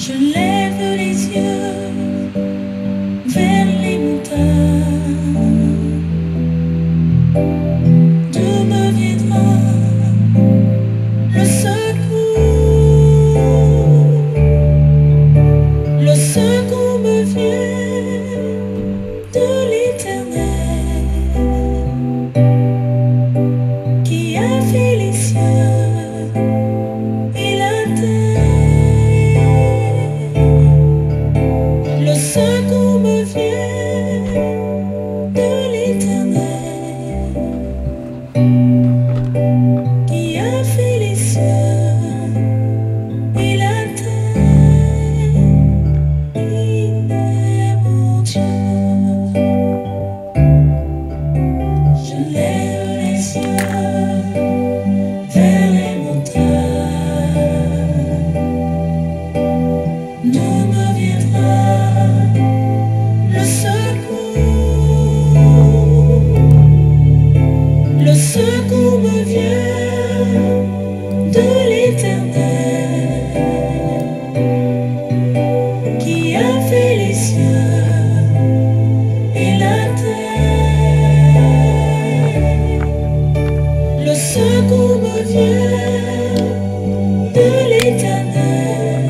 Je lève les yeux vers les montagnes. D'où me viendra le secours? Le secours me vient de l'Éternel qui a fait les cieux et la terre. Le secours me vient de l'Éternel qui a fait les cieux et la terre. Il est mon Dieu. Je lève les yeux vers les montagnes. D'où me viendra le secours? Le secours me vient de l'Éternel qui a fait les cieux et la terre. Le secours me vient de l'Éternel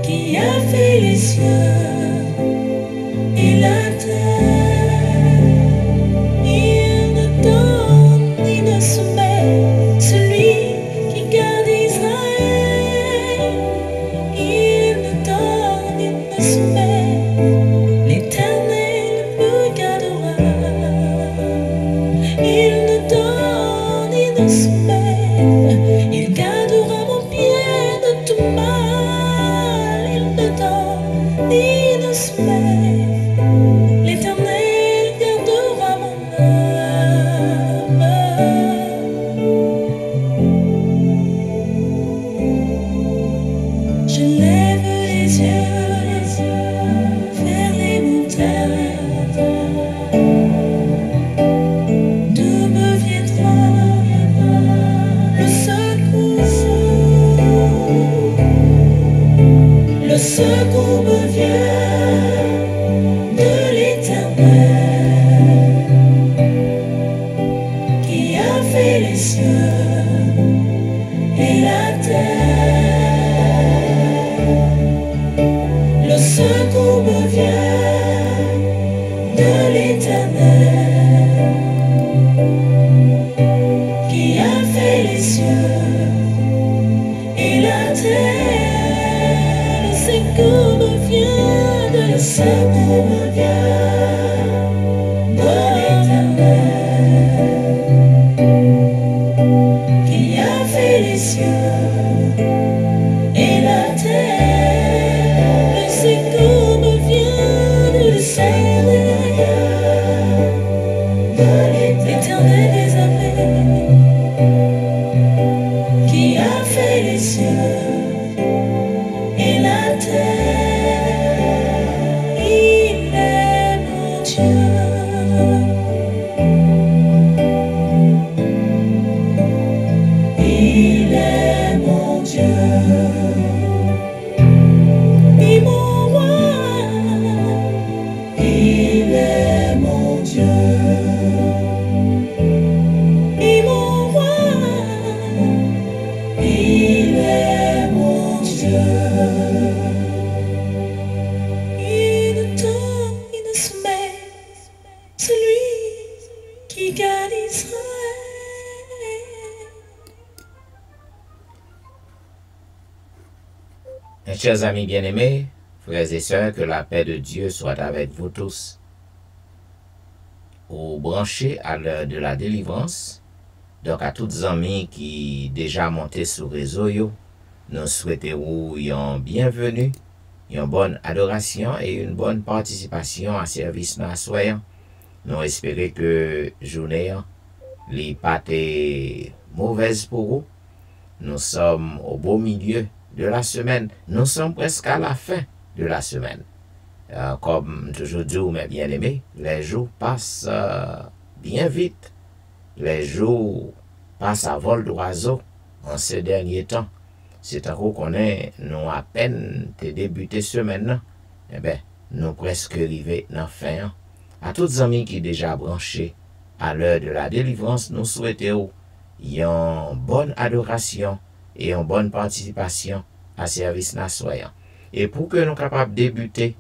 qui a fait les cieux et la terre. Il ne donne ni ne soumet celui qui garde Israël. Il ne donne ni ne soumet, l'Éternel me gardera. Il ne donne ni ne soumet, il gardera mon pied de tout mal. Il ne donne ni ne soumet, l'Éternel gardera mon âme. Je lève les yeux vers les montagnes. D'où me viendra le secours? Le secours me vient de l'Éternel qui a fait les cieux et la terre. Le secours me vient de l'Éternel qui a fait les cieux et la terre. Le secours me vient de l'Éternel. Le secours me vient de l'Éternel qui a fait les cieux et la terre. Le secours me vient de l'Éternel des armées qui a fait les cieux et la terre. Il est mon Dieu. Il est mon Dieu. Et mon roi. Il est mon Dieu. Et mon roi. Il est mon Dieu. Il ne tombe, il ne soumet celui qui garde Israël. Mes chers amis bien-aimés, frères et sœurs, que la paix de Dieu soit avec vous tous. Ou branchés à l'heure de la délivrance, donc à toutes amis qui déjà monté sur réseau, nous souhaitons une bienvenue, une bonne adoration et une bonne participation à service nous soyons. Nous espérons que journée n'est pas mauvaise pour vous. Nous sommes au beau milieu de la semaine. Nous sommes presque à la fin de la semaine. Comme toujours dit, mes bien-aimés, les jours passent bien vite. Les jours passent à vol d'oiseau en ces derniers temps. C'est à cause qu'on est, nous à peine débuté semaine, eh bien, nous presque arrivés dans la fin. À tous les amis qui sont déjà branchés à l'heure de la délivrance, nous souhaitons une bonne adoration et une bonne participation à service national. Et pour que nous soyons capables de débuter,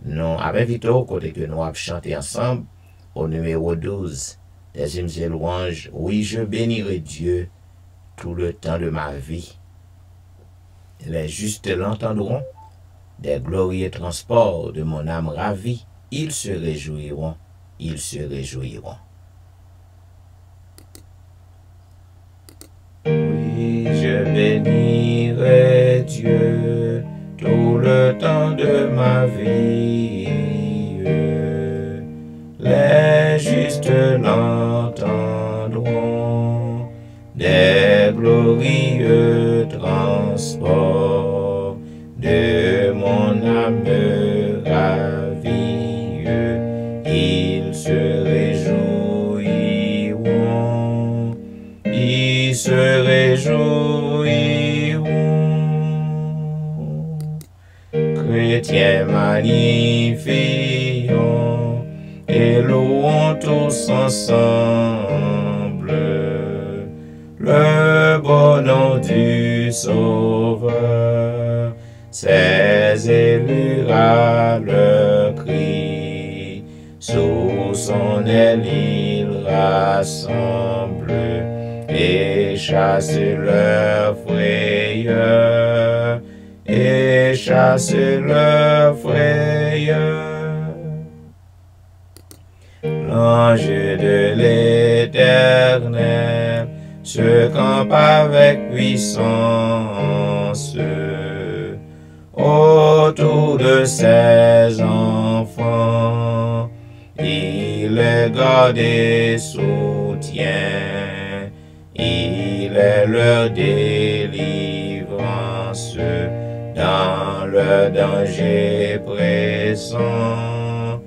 nous avons invité au côté que nous avons chanté ensemble au numéro 12 des hymnes et louanges. Oui, je bénirai Dieu tout le temps de ma vie. Les justes l'entendront, des glorieux transports de mon âme ravie, ils se réjouiront, ils se réjouiront. Oui, je bénirai Dieu tout le temps de ma vie. Les justes l'entendront, des glorieux transports de mon âme ravie. Ils se réjouiront, ils se réjouiront. Chrétiens magnifions et louons tous ensemble le bon nom du Sauveur. Ses élus à leur cri, sous son aile ils rassemblent et chassent leur frayeur, et chassent leur frayeur. L'ange de l'Éternel se campe avec puissance autour de ses enfants. Il les garde et soutient, il est leur délivrance dans le danger pressant,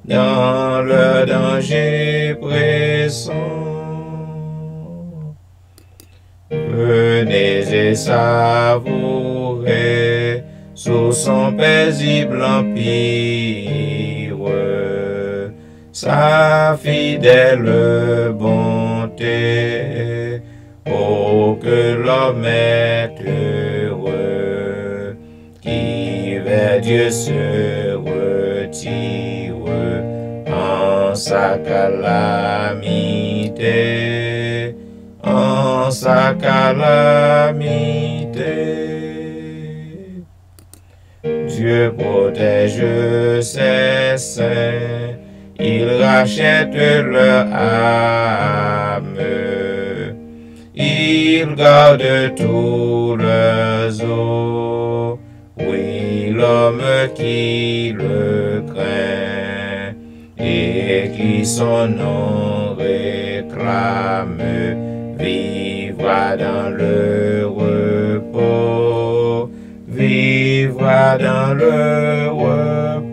dans le danger pressant. Venez et savourez sous son paisible empire sa fidèle bonté. Oh, que l'homme est heureux qui vers Dieu se retire en sa calamité, en sa calamité. Dieu protège ses saints, il rachète leur âme, il garde tous leurs os. Oui, l'homme qui le craint et qui son nom réclame vivra dans le repos, vivra dans le repos.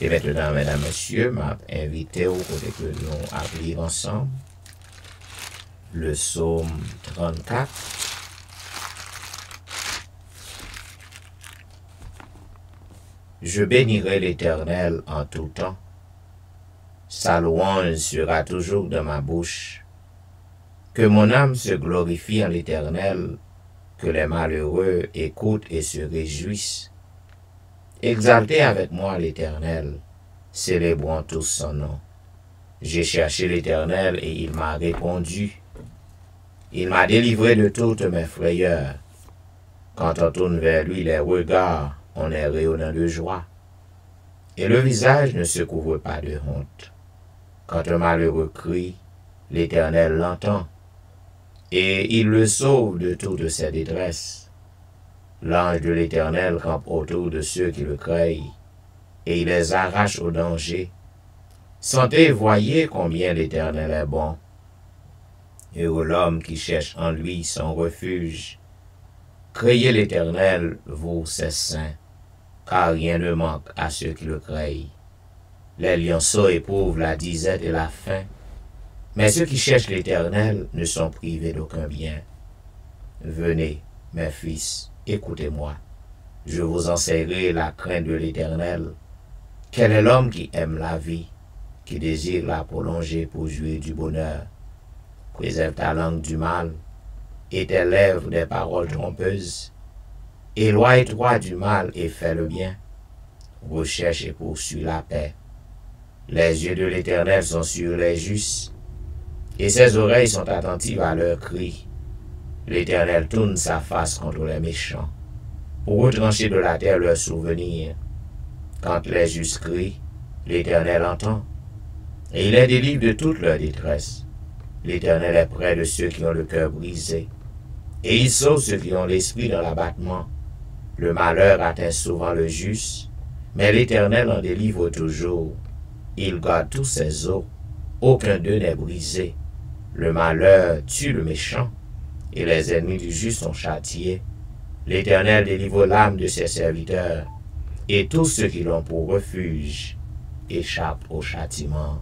Et maintenant, mesdames, messieurs, m'a invité au côté que nous appelons ensemble le psaume 34. Je bénirai l'Éternel en tout temps. Sa louange sera toujours dans ma bouche. Que mon âme se glorifie en l'Éternel, que les malheureux écoutent et se réjouissent. Exaltez avec moi l'Éternel, célébrons tous son nom. J'ai cherché l'Éternel et il m'a répondu. Il m'a délivré de toutes mes frayeurs. Quand on tourne vers lui les regards, on est rayonnant de joie. Et le visage ne se couvre pas de honte. Quand un malheureux crie, l'Éternel l'entend, et il le sauve de toutes ses détresses. L'ange de l'Éternel campe autour de ceux qui le craignent, et il les arrache au danger. Sentez et voyez combien l'Éternel est bon. Heureux l'homme qui cherche en lui son refuge. Craignez l'Éternel, vous, ses saints, car rien ne manque à ceux qui le craignent. Les lionceaux éprouvent la disette et la faim, mais ceux qui cherchent l'Éternel ne sont privés d'aucun bien. Venez, mes fils, écoutez-moi. Je vous enseignerai la crainte de l'Éternel. Quel est l'homme qui aime la vie, qui désire la prolonger pour jouir du bonheur? Préserve ta langue du mal et tes lèvres des paroles trompeuses. Éloigne-toi du mal et fais le bien. Recherche et poursuis la paix. Les yeux de l'Éternel sont sur les justes, et ses oreilles sont attentives à leurs cris. L'Éternel tourne sa face contre les méchants, pour retrancher de la terre leurs souvenirs. Quand les justes crient, l'Éternel entend, et il les délivre de toute leur détresse. L'Éternel est près de ceux qui ont le cœur brisé, et il sauve ceux qui ont l'esprit dans l'abattement. Le malheur atteint souvent le juste, mais l'Éternel en délivre toujours. Il garde tous ses os, aucun d'eux n'est brisé. Le malheur tue le méchant, et les ennemis du juste sont châtiés. L'Éternel délivre l'âme de ses serviteurs, et tous ceux qui l'ont pour refuge échappent au châtiment.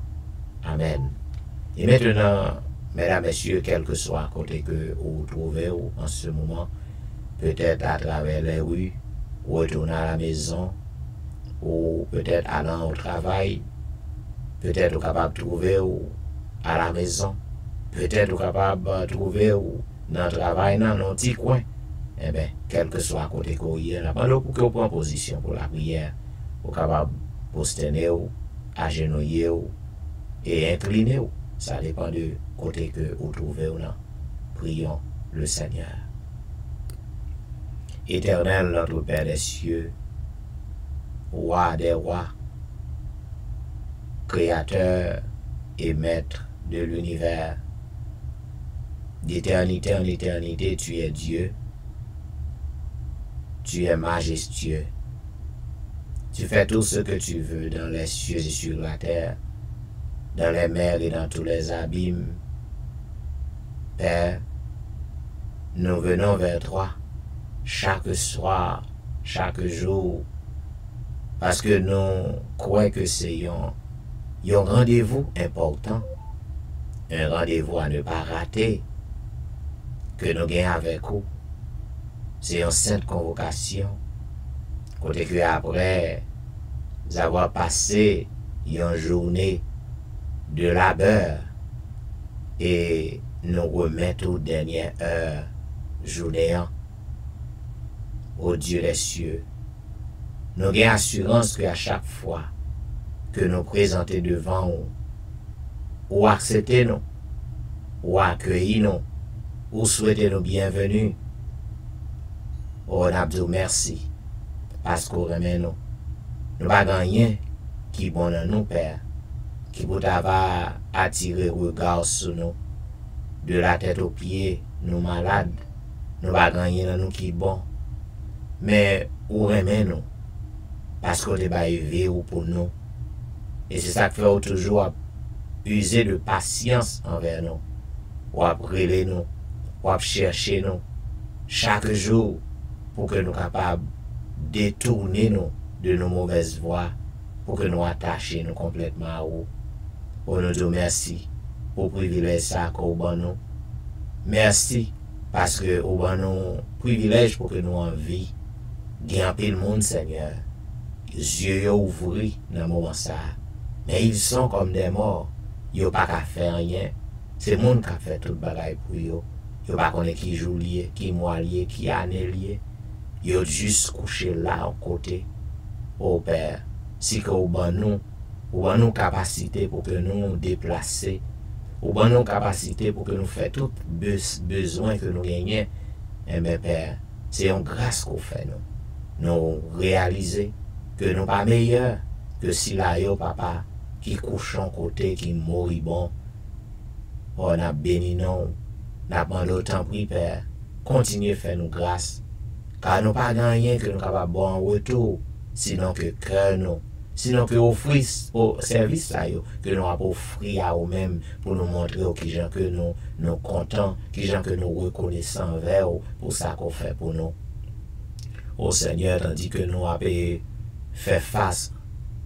Amen. Et maintenant, mesdames, messieurs, quel que soit à côté que vous trouvez en ce moment, peut-être à travers les rues, retourner à la maison, ou peut-être allant au travail, peut-être vous capable de trouver à la maison, peut-être vous capable de trouver dans le travail, dans un petit coin. Eh bien, quel que soit à côté que vous y pendant que vous prenez position pour la prière, vous capable de poster, agenouiller et incliner. Ça dépend de côté que vous trouvez ou non. Prions le Seigneur. Éternel, notre Père des cieux, roi des rois, créateur et maître de l'univers, d'éternité en éternité, tu es Dieu, tu es majestueux, tu fais tout ce que tu veux dans les cieux et sur la terre, dans les mers et dans tous les abîmes. Père, nous venons vers toi chaque soir, chaque jour, parce que nous croyons que c'est un rendez-vous important, un rendez-vous à ne pas rater, que nous gagnons avec vous. C'est une sainte convocation, côté que après avoir passé une journée de labeur et nous remettre aux dernières heures journée au Dieu des cieux. Nous avons assurance qu'à chaque fois que nous présentons devant vous, ou acceptez nous, ou accueillez nous, ou souhaitez nous bienvenue. On a dit merci, parce qu'on remet nous. Nous n'avons rien qui est bon dans nous, Père, qui peut avoir attiré le regard sur nous, de la tête aux pieds, nous malades. Nous n'avons rien dans nous qui est bon. Mais on remet nous, parce qu'on est élevé pour nous. Et c'est ça que fait toujours user de patience envers nous, ou après nous, ou chercher nous, chaque jour, pour que nous soyons capables de détourner nous de nos mauvaises voies, pour que nous attachions nous complètement à vous. On nous dit merci pour le privilège ça qu'on a nous. Merci parce que nous avons un privilège pour que nous en vie. Gagnez le monde, Seigneur. Les yeux ouverts dans le moment ça. Mais ils sont comme des morts. Ils n'ont pas qu'à faire rien. C'est le monde qui a fait tout le bagage pour eux. Ils n'ont pas connaît qui joue lié, qui mois lié, qui année lié. Ils ont juste couché là à côté. Oh Père, si que vous avez nous capacité pour que nous déplacer, vous avez nous capacité pour que nous fassions tout besoin que nous gagnons. Eh bien Père, c'est une grâce qu'on fait nous. Nous réaliser que nous pas meilleurs que si là yo papa qui couche en côté, qui moribond. On a béni nous, n'a pas d'autant pris Père, continuez à faire nous grâce, car nous pas rien que nous capables en retour, sinon que cœur nous, sinon que offrir au service là yo, que nous avons offrir à nous-mêmes pour nous montrer qui gens que nous contents, qui gens que nous reconnaissants envers pour ça qu'on fait pour nous. Au Seigneur, tandis que nous avons fait face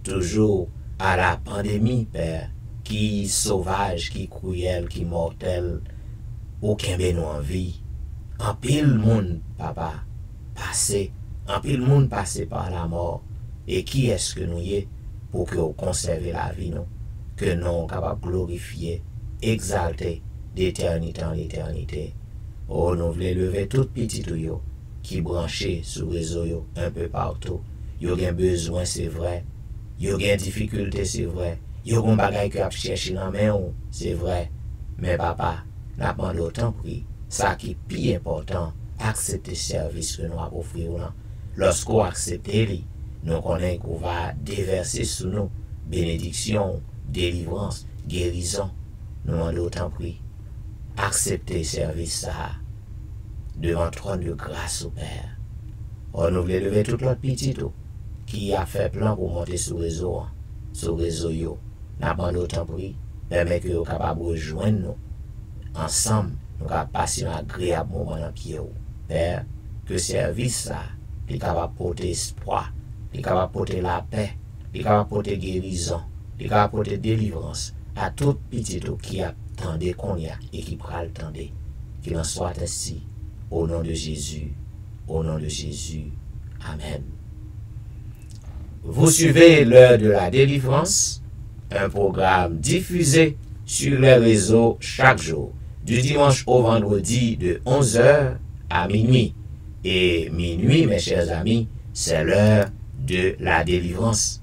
toujours à la pandémie, Père, qui sauvage, qui cruelle, qui mortelle, aucun ben nous en vie. En pile monde, papa, passé, en pile monde passé par la mort. Et qui est-ce que nous y est pour que nous conservions la vie, nous, que nous sommes capables de glorifier, exalter d'éternité en éternité. Oh, nous voulons lever tout petit yo qui branché sur le réseau yo, un peu partout. Yo gen besoin, c'est vrai. Yo gen difficulté, c'est vrai. Yo gen bagay que a cherché dans main, c'est vrai. Mais papa, n'a pas d'autant pris. Ça qui est plus important, accepter service que nous avons offert. Lorsqu'on accepte lui, nous connaissons qu'on va déverser sur nous bénédiction, délivrance, guérison. Nous avons d'autant pris. Accepter service ça devant le trône de grâce au Père. On nous voulons lever tout l'autre petit qui a fait plan pour monter sur le réseau yo. N'a pas d'autant pris. Permet que nous capables de rejoindre nous. Ensemble, nous allons passer un agréable moment dans pied. Père, que service ça, est capable de porter espoir, est capable de porter la paix, est capable de porter guérison, est capable de porter délivrance à tout petit qui attendait qu'on y a et qui prend le temps. Qu'il en soit ainsi, au nom de Jésus, au nom de Jésus. Amen. Vous suivez l'heure de la délivrance, un programme diffusé sur les réseaux chaque jour, du dimanche au vendredi de 11h à minuit. Et minuit, mes chers amis, c'est l'heure de la délivrance.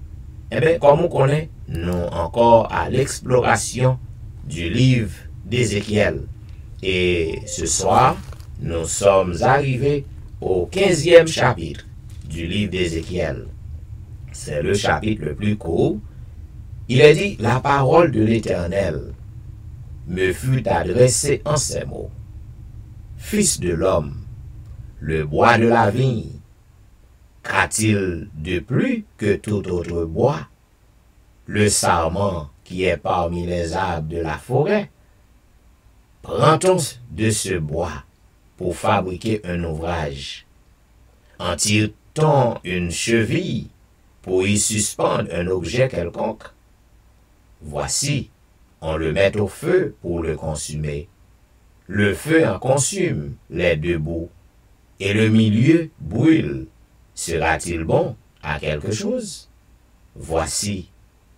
Eh bien, comme on connaît, nous encore à l'exploration du livre d'Ézéchiel. Et ce soir, nous sommes arrivés au 15e chapitre du livre d'Ézéchiel. C'est le chapitre le plus court. Il est dit, la parole de l'Éternel me fut adressée en ces mots. Fils de l'homme, le bois de la vigne, qu'a-t-il de plus que tout autre bois? Le sarment qui est parmi les arbres de la forêt? Prend-on de ce bois pour fabriquer un ouvrage? En tire-t-on une cheville pour y suspendre un objet quelconque? Voici, on le met au feu pour le consumer. Le feu en consume les deux bouts, et le milieu brûle. Sera-t-il bon à quelque chose? Voici,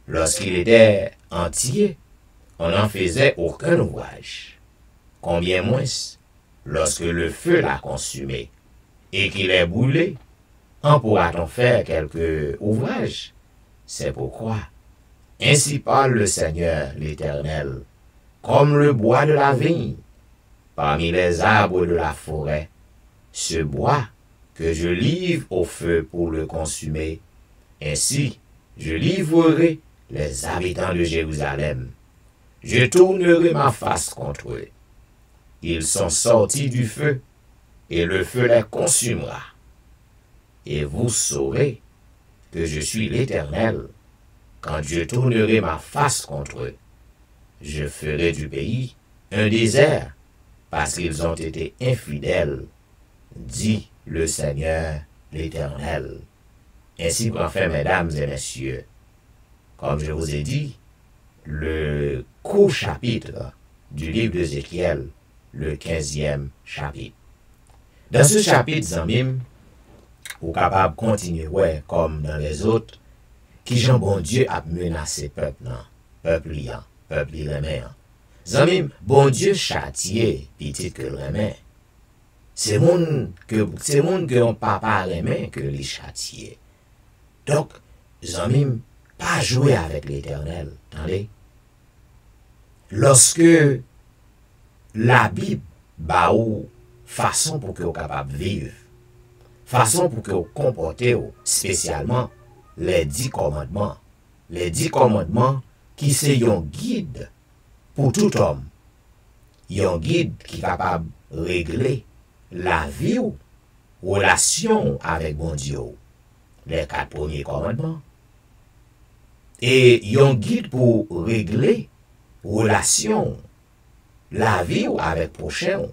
lorsqu'il était entier, on n'en faisait aucun ouvrage. Combien moins, lorsque le feu l'a consumé, et qu'il est brûlé, en pourra-t-on faire quelque ouvrage? C'est pourquoi, ainsi parle le Seigneur l'Éternel, comme le bois de la vigne, parmi les arbres de la forêt, ce bois que je livre au feu pour le consumer, ainsi je livrerai les habitants de Jérusalem. Je tournerai ma face contre eux. Ils sont sortis du feu, et le feu les consumera. Et vous saurez que je suis l'Éternel, quand je tournerai ma face contre eux. Je ferai du pays un désert, parce qu'ils ont été infidèles, dit le Seigneur l'Éternel. Ainsi qu'en fait, mesdames et messieurs, comme je vous ai dit, le court chapitre du livre d'Ézéchiel, le 15e chapitre. Dans ce chapitre, Zamim, vous êtes capable de continuer, ouais, comme dans les autres, qui Jean bon Dieu a menacé peuple, peuple liant, peuple remet. Zamim, bon Dieu châtié, petit que le remet. C'est monde que on papa remet que les châtié. Donc, Zamim, pas jouer avec l'Éternel, attendez. Lorsque la Bible ba ou façon pour que vous capable vivre, façon pour que vous comportez spécialement les 10 commandements. Les 10 commandements qui c'est un guide pour tout homme. Un guide qui est capable de régler la vie ou relation avec bon Dieu. Les 4 premiers commandements. Et yon guide pour régler relation, la vie avec prochain,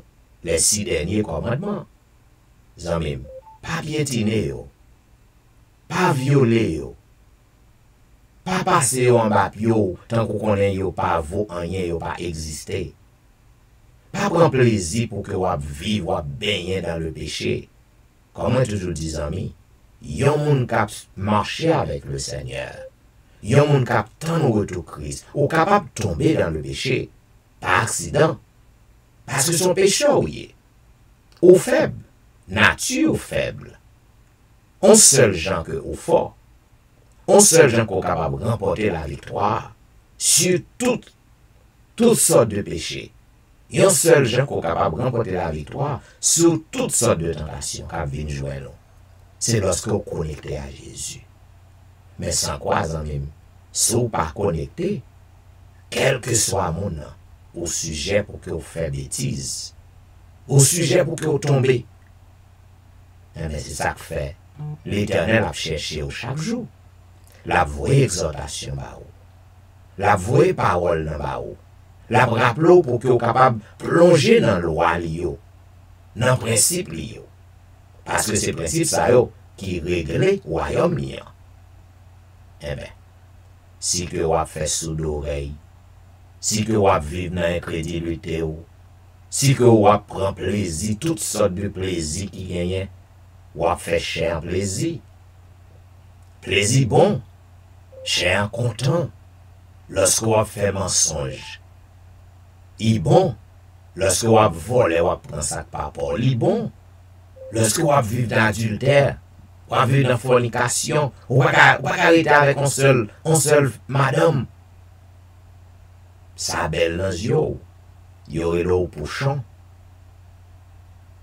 les 6 derniers commandements. Zanmim, pas piétiner yo, pas violer yo, pas passer yo en bas yo, tant qu'on connaît yo pas vaut rien yo pas exister. Pas prendre plaisir pour que wap vivre, wap baigner dans le péché. Comme moi toujours dis amis, yon moun kap marcher avec le Seigneur. Yon moun kap tan au retour Christ, ou capable de tomber dans le péché par accident. Parce que son péché ou faible, nature faible. On seul gens que ou fort. On seul gens qu'on capable de remporter la victoire sur toutes sortes de péchés. Yon seul gens qu'on capable de remporter la victoire sur toutes sortes de tentations qui viennent jouer nous. C'est lorsque vous connectez à Jésus. Mais sans quoi, même, si vous pas connecté, quel que soit mon nom, au sujet pour que vous fassiez bêtises, au sujet pour que vous tombez. Mais c'est ça que fait. L'Éternel a cherché chaque jour. La vraie exhortation, la vraie parole dans baou. La rappelons pour que vous capable de plonger dans le loi dans le principe lié. Parce que c'est le principe ça qui règle le royaume lié. Eh bien, si que vous fait sous d'oreille, si que vous vivez dans l'incrédulité, si que vous prend plaisir, toutes sortes de plaisirs qui gagnent, vous fait cher plaisir. Plaisir bon, cher content, lorsque vous fait mensonge. Il bon, lorsque vous volez, vous prenez ça par rapport. Il bon, lorsque vous vivez dans l'adultère, vous vivez dans la fornication, vous ne pouvez pas arrêter avec un seul madame. Ça belle dans les yeux, il y aurait l'eau pour chant.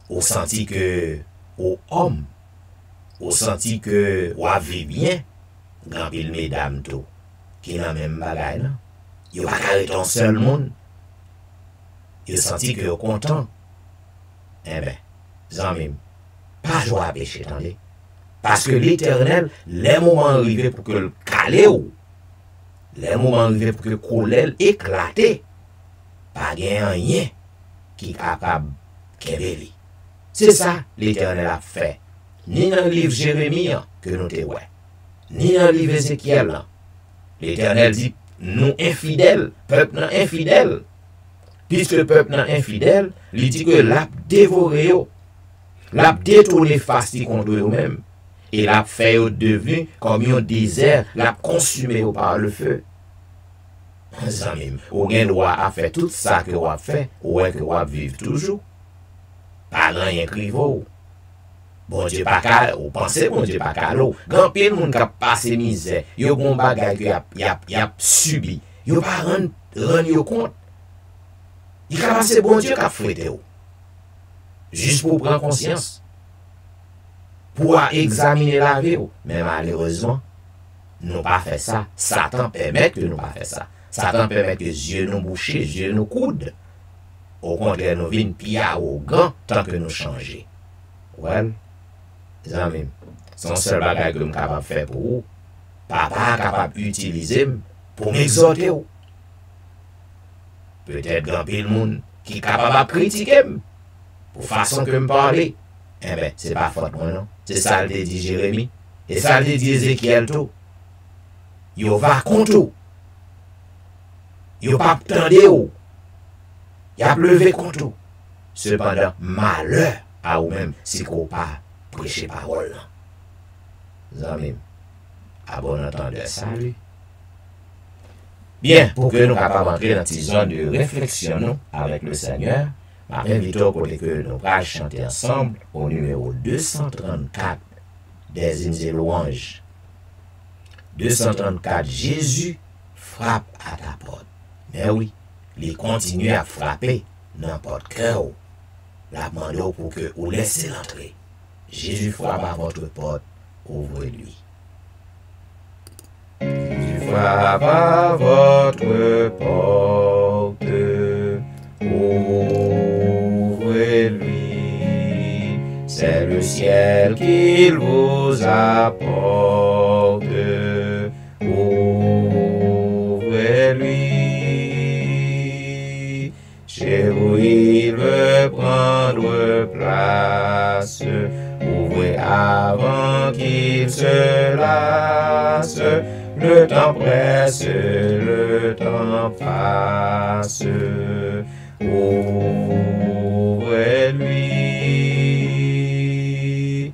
Vous sentez que, aux hommes, vous sentez que vous vivez bien, grand pile mesdames tout, qui n'a même bagaille là. Vous ne pouvez pas arrêter un seul monde. Vous sentez que vous êtes content. Eh bien, zanmim, pas jouer à péché, attendez. Parce que l'Éternel, les moments arrivés pour que le calé ou, les moments arrivés pour que le colère éclate, pas rien qui est capable de kébéli. C'est ça l'Éternel a fait. Ni dans le livre Jérémie que nous te ouais, ni dans le livre Ézéchiel. L'Éternel dit, nous infidèles, peuple infidèle. Puisque le peuple est infidèle, il dit que l'a dévoré, l'a détourné face contre eux-mêmes. Et l'a fait devenu comme un désert, l'a consumé par le feu. Ou gen droit à faire tout ça que vous avez fait, ou est que vous vivez toujours. Pas rien crivo. Bon Dieu pas qu'à, ou pensez bon Dieu pas qu'à l'eau. Grand pile moun qui a passé misère, yo bon bagay que y a subi. Yo pas rendre compte. Il a passé bon Dieu qui a fouetté. Juste pour prendre conscience. Pour examiner la vie. Mais malheureusement, nous pas fait ça. Satan permet que nous pas fait ça. Satan permet que Dieu nous bouche, Dieu nous coude. Au contraire, nous venons piller au grand tant que nous changeons. Well, les amis, son seul bagage que je suis capable de faire pour vous, papa est capable d'utiliser pour m'exhorter. Peut-être grand pile monde qui est capable de critiquer pour façon que me parler. Eh bien, c'est pas faute moi non. C'est ça le dit Jérémie. Et ça le dit Ézéchiel tout. Yo va contre tout. Yo pas tendez ou. Y a levé contre tout. Cependant, malheur à vous-même si vous pas prêcher parole. Amis, à bon entendeur, salut. Bien, pour que nous capables d'entrer dans cette zone de réflexion avec le Seigneur, je m'invite au côté que nous allons chanter ensemble au numéro 234 des hymnes et louanges. 234, Jésus frappe à ta porte. Mais oui, il continue à frapper n'importe cœur. La demande pour que vous laissez l'entrer. Jésus frappe à votre porte, ouvrez-lui. Jésus frappe à votre porte, ouvrez-lui. C'est le ciel qu'il vous apporte. Ouvrez-lui. Chez vous, il veut prendre place. Ouvrez avant qu'il se lasse. Le temps presse, le temps passe. Ouvrez-lui.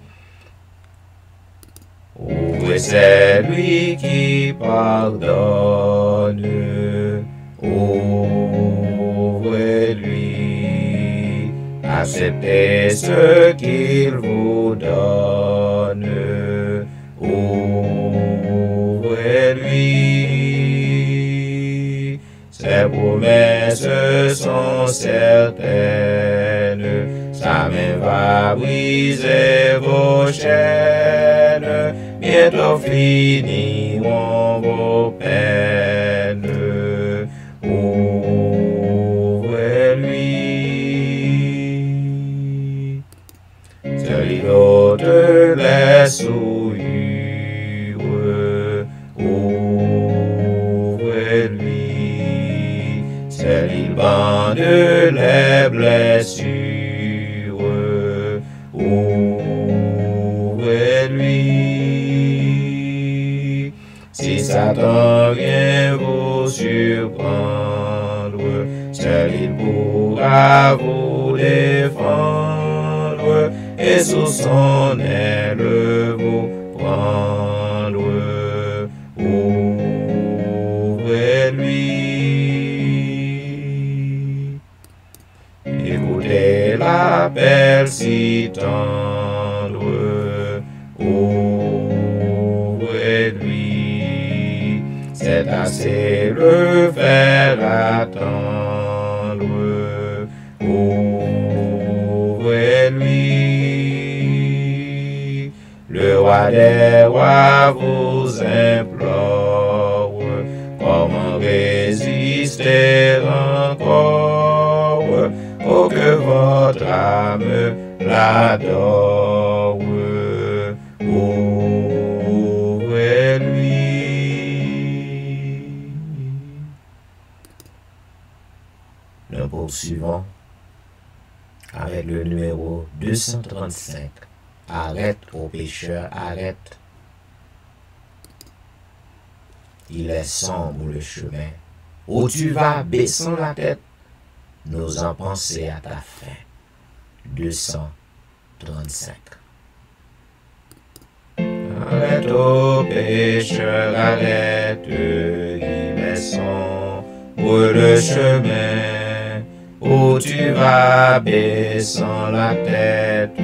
Ouvrez, c'est lui qui pardonne. Ouvrez-lui. Acceptez ce qu'il vous donne. Ouvrez-lui. Ses promesses sont certaines. Sa main va briser vos chaînes. Bientôt finiront vos peines. Ouvrez-lui. Celui d'autre les souillures. Ouvrez-lui. Celui bande les blessures. Ouvrez-lui. Si Satan vient vous surprendre, seul il pourra vous défendre et sous son aile vous prendre. Ouvrez-lui. Écoutez l'appel si tendre. Ouvrez-lui. C'est assez le faire attendre. Ouvrez-lui. Le roi des rois vous implore. Comment résister encore? Oh, que votre âme l'adore. Ouvrez-lui. Nous poursuivons avec le numéro 235. Arrête, ô pécheur, arrête. Il est sombre le chemin. Où tu vas, baissant la tête, n'osant penser à ta fin. 235. Arrête, ô pécheur, arrête, il est sombre le chemin. Où tu vas, baissant la tête,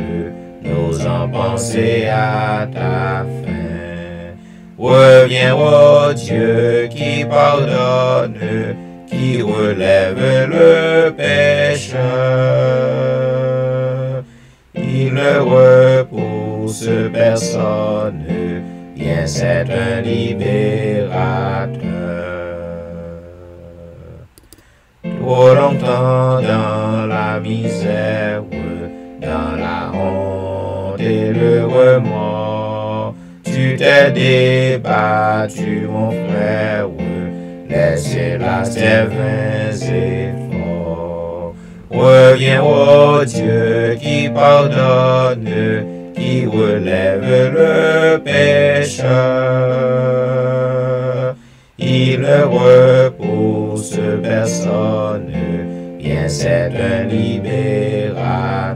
n'osant penser à ta fin. Reviens, ô Dieu, qui pardonne, qui relève le pécheur. Il ne repousse personne, bien c'est un libérateur. Trop longtemps dans la misère, dans la honte et le remords, tu t'es débattu, mon frère, laissez là tes vains efforts. Reviens, ô Dieu, qui pardonne, qui relève le pécheur. Il ne repousse personne, bien c'est un libérateur.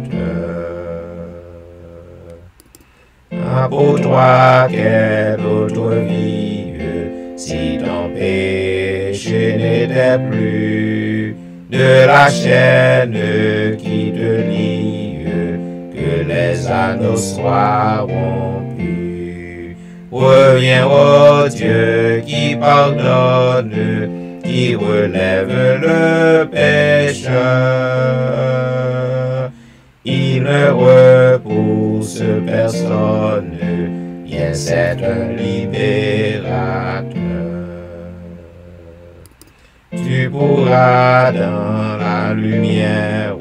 Pour toi, quelle autre vie, si ton péché n'était plus de la chaîne qui te lie, que les anneaux soient rompus. Reviens, ô Dieu, qui pardonne, qui relève le pécheur. Il ne repousse personne, bien c'est un libérateur. Tu pourras dans la lumière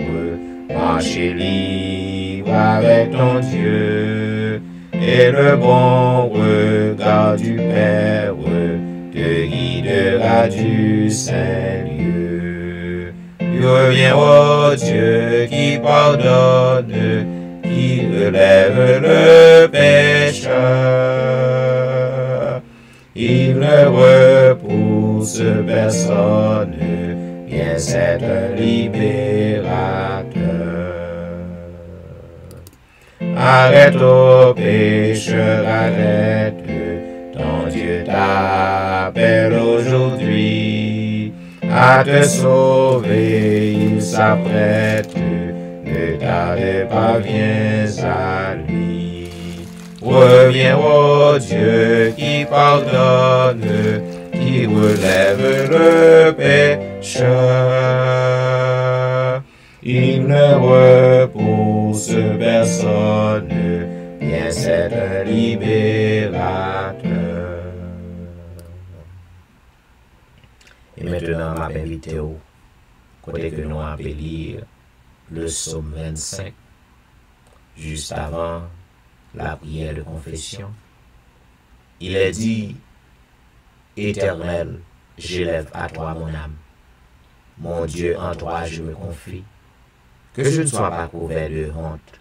marcher libre avec ton Dieu, et le bon regard du Père te guidera du Saint-Lieu. Reviens, ô Dieu, qui pardonne, qui relève le pécheur. Il ne repousse personne, bien c'est un libérateur. Arrête, ô pécheur, arrête, ton Dieu t'appelle aujourd'hui à te sauver, il s'apprête, ne tarde pas, viens à lui. Reviens, ô Dieu, qui pardonne, qui relève le pécheur. Il ne repousse personne, bien c'est un libérateur. Et maintenant, ma belle Théo, côté que nous avons lire le psaume 25, juste avant la prière de confession. Il est dit, Éternel, j'élève à toi mon âme. Mon Dieu, en toi je me confie. Que je ne sois pas couvert de honte,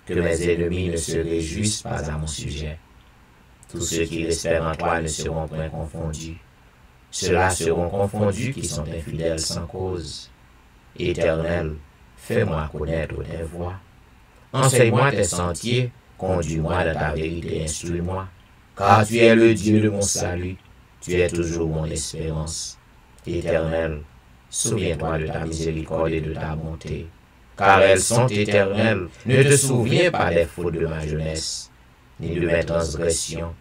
que mes ennemis ne se réjouissent pas à mon sujet. Tous ceux qui espèrent en toi ne seront point confondus. Ceux-là seront confondus qui sont infidèles sans cause. Éternel, fais-moi connaître tes voies. Enseigne-moi tes sentiers, conduis-moi dans ta vérité, instruis-moi. Car tu es le Dieu de mon salut, tu es toujours mon espérance. Éternel, souviens-toi de ta miséricorde et de ta bonté, car elles sont éternelles. Ne te souviens pas des fautes de ma jeunesse, ni de mes transgressions.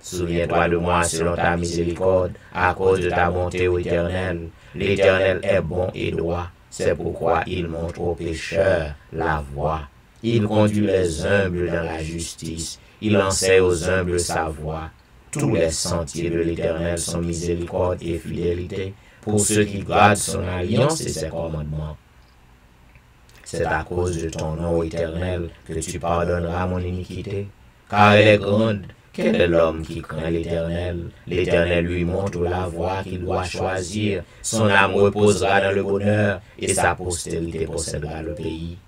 Souviens-toi de moi selon ta miséricorde, à cause de ta bonté, ô Éternel. L'Éternel est bon et droit, c'est pourquoi il montre aux pécheurs la voie. Il conduit les humbles dans la justice, il enseigne aux humbles sa voie. Tous les sentiers de l'Éternel sont miséricorde et fidélité pour ceux qui gardent son alliance et ses commandements. C'est à cause de ton nom, ô Éternel, que tu pardonneras mon iniquité, car elle est grande. Quel est l'homme qui craint l'Éternel? L'Éternel lui montre la voie qu'il doit choisir. Son âme reposera dans le bonheur et sa postérité possédera le pays.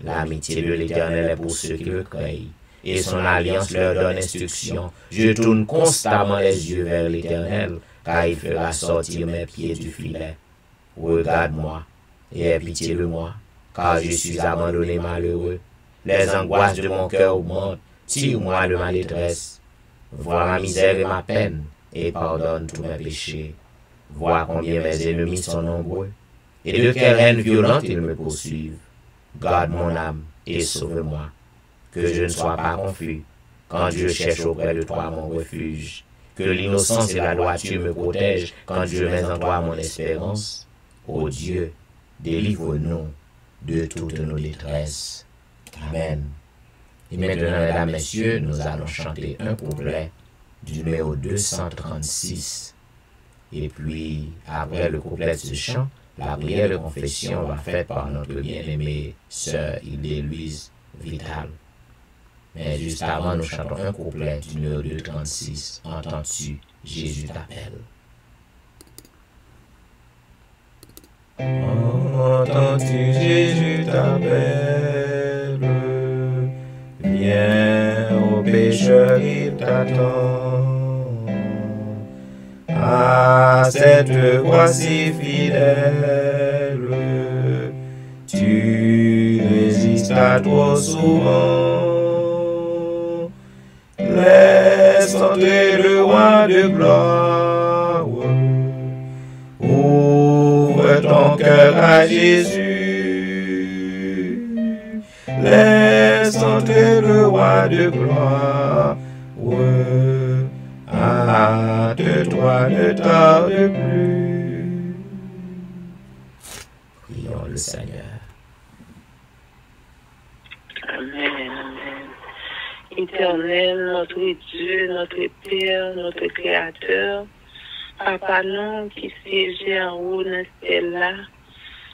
L'amitié de l'Éternel est pour ceux qui le craignent, et son alliance leur donne instruction. Je tourne constamment les yeux vers l'Éternel, car il fera sortir mes pieds du filet. Regarde-moi et aie pitié de moi, car je suis abandonné malheureux. Les angoisses de mon cœur augmentent, tire-moi de ma détresse. Vois ma misère et ma peine, et pardonne tous mes péchés. Vois combien mes ennemis sont nombreux, et de quelle haine violente ils me poursuivent. Garde mon âme et sauve-moi, que je ne sois pas confus, quand je cherche auprès de toi mon refuge. Que l'innocence et la droiture me protègent, quand je mets en toi mon espérance. Ô Dieu, délivre-nous de toutes nos détresses. Amen. Et maintenant, mesdames, messieurs, nous allons chanter un couplet du numéro 236. Et puis, après le couplet de ce chant, la prière de confession va faite par notre bien-aimée sœur Hilde-Louise Vital. Mais juste avant, nous chantons un couplet du numéro 236. Entends-tu, Jésus t'appelle. Entends-tu, Jésus t'appelle. Viens au pécheur, il t'attend. À cette voix si fidèle, tu résistes à trop souvent. Laisse entrer le roi de gloire. Ouvre ton cœur à Jésus. Laisse entrer le roi de gloire. Hâte-toi, ne tarde plus. Prions le Seigneur. Amen, amen. Éternel, notre Dieu, notre Père, notre Créateur, Papa nous qui siège en haut dans ce ciel-là,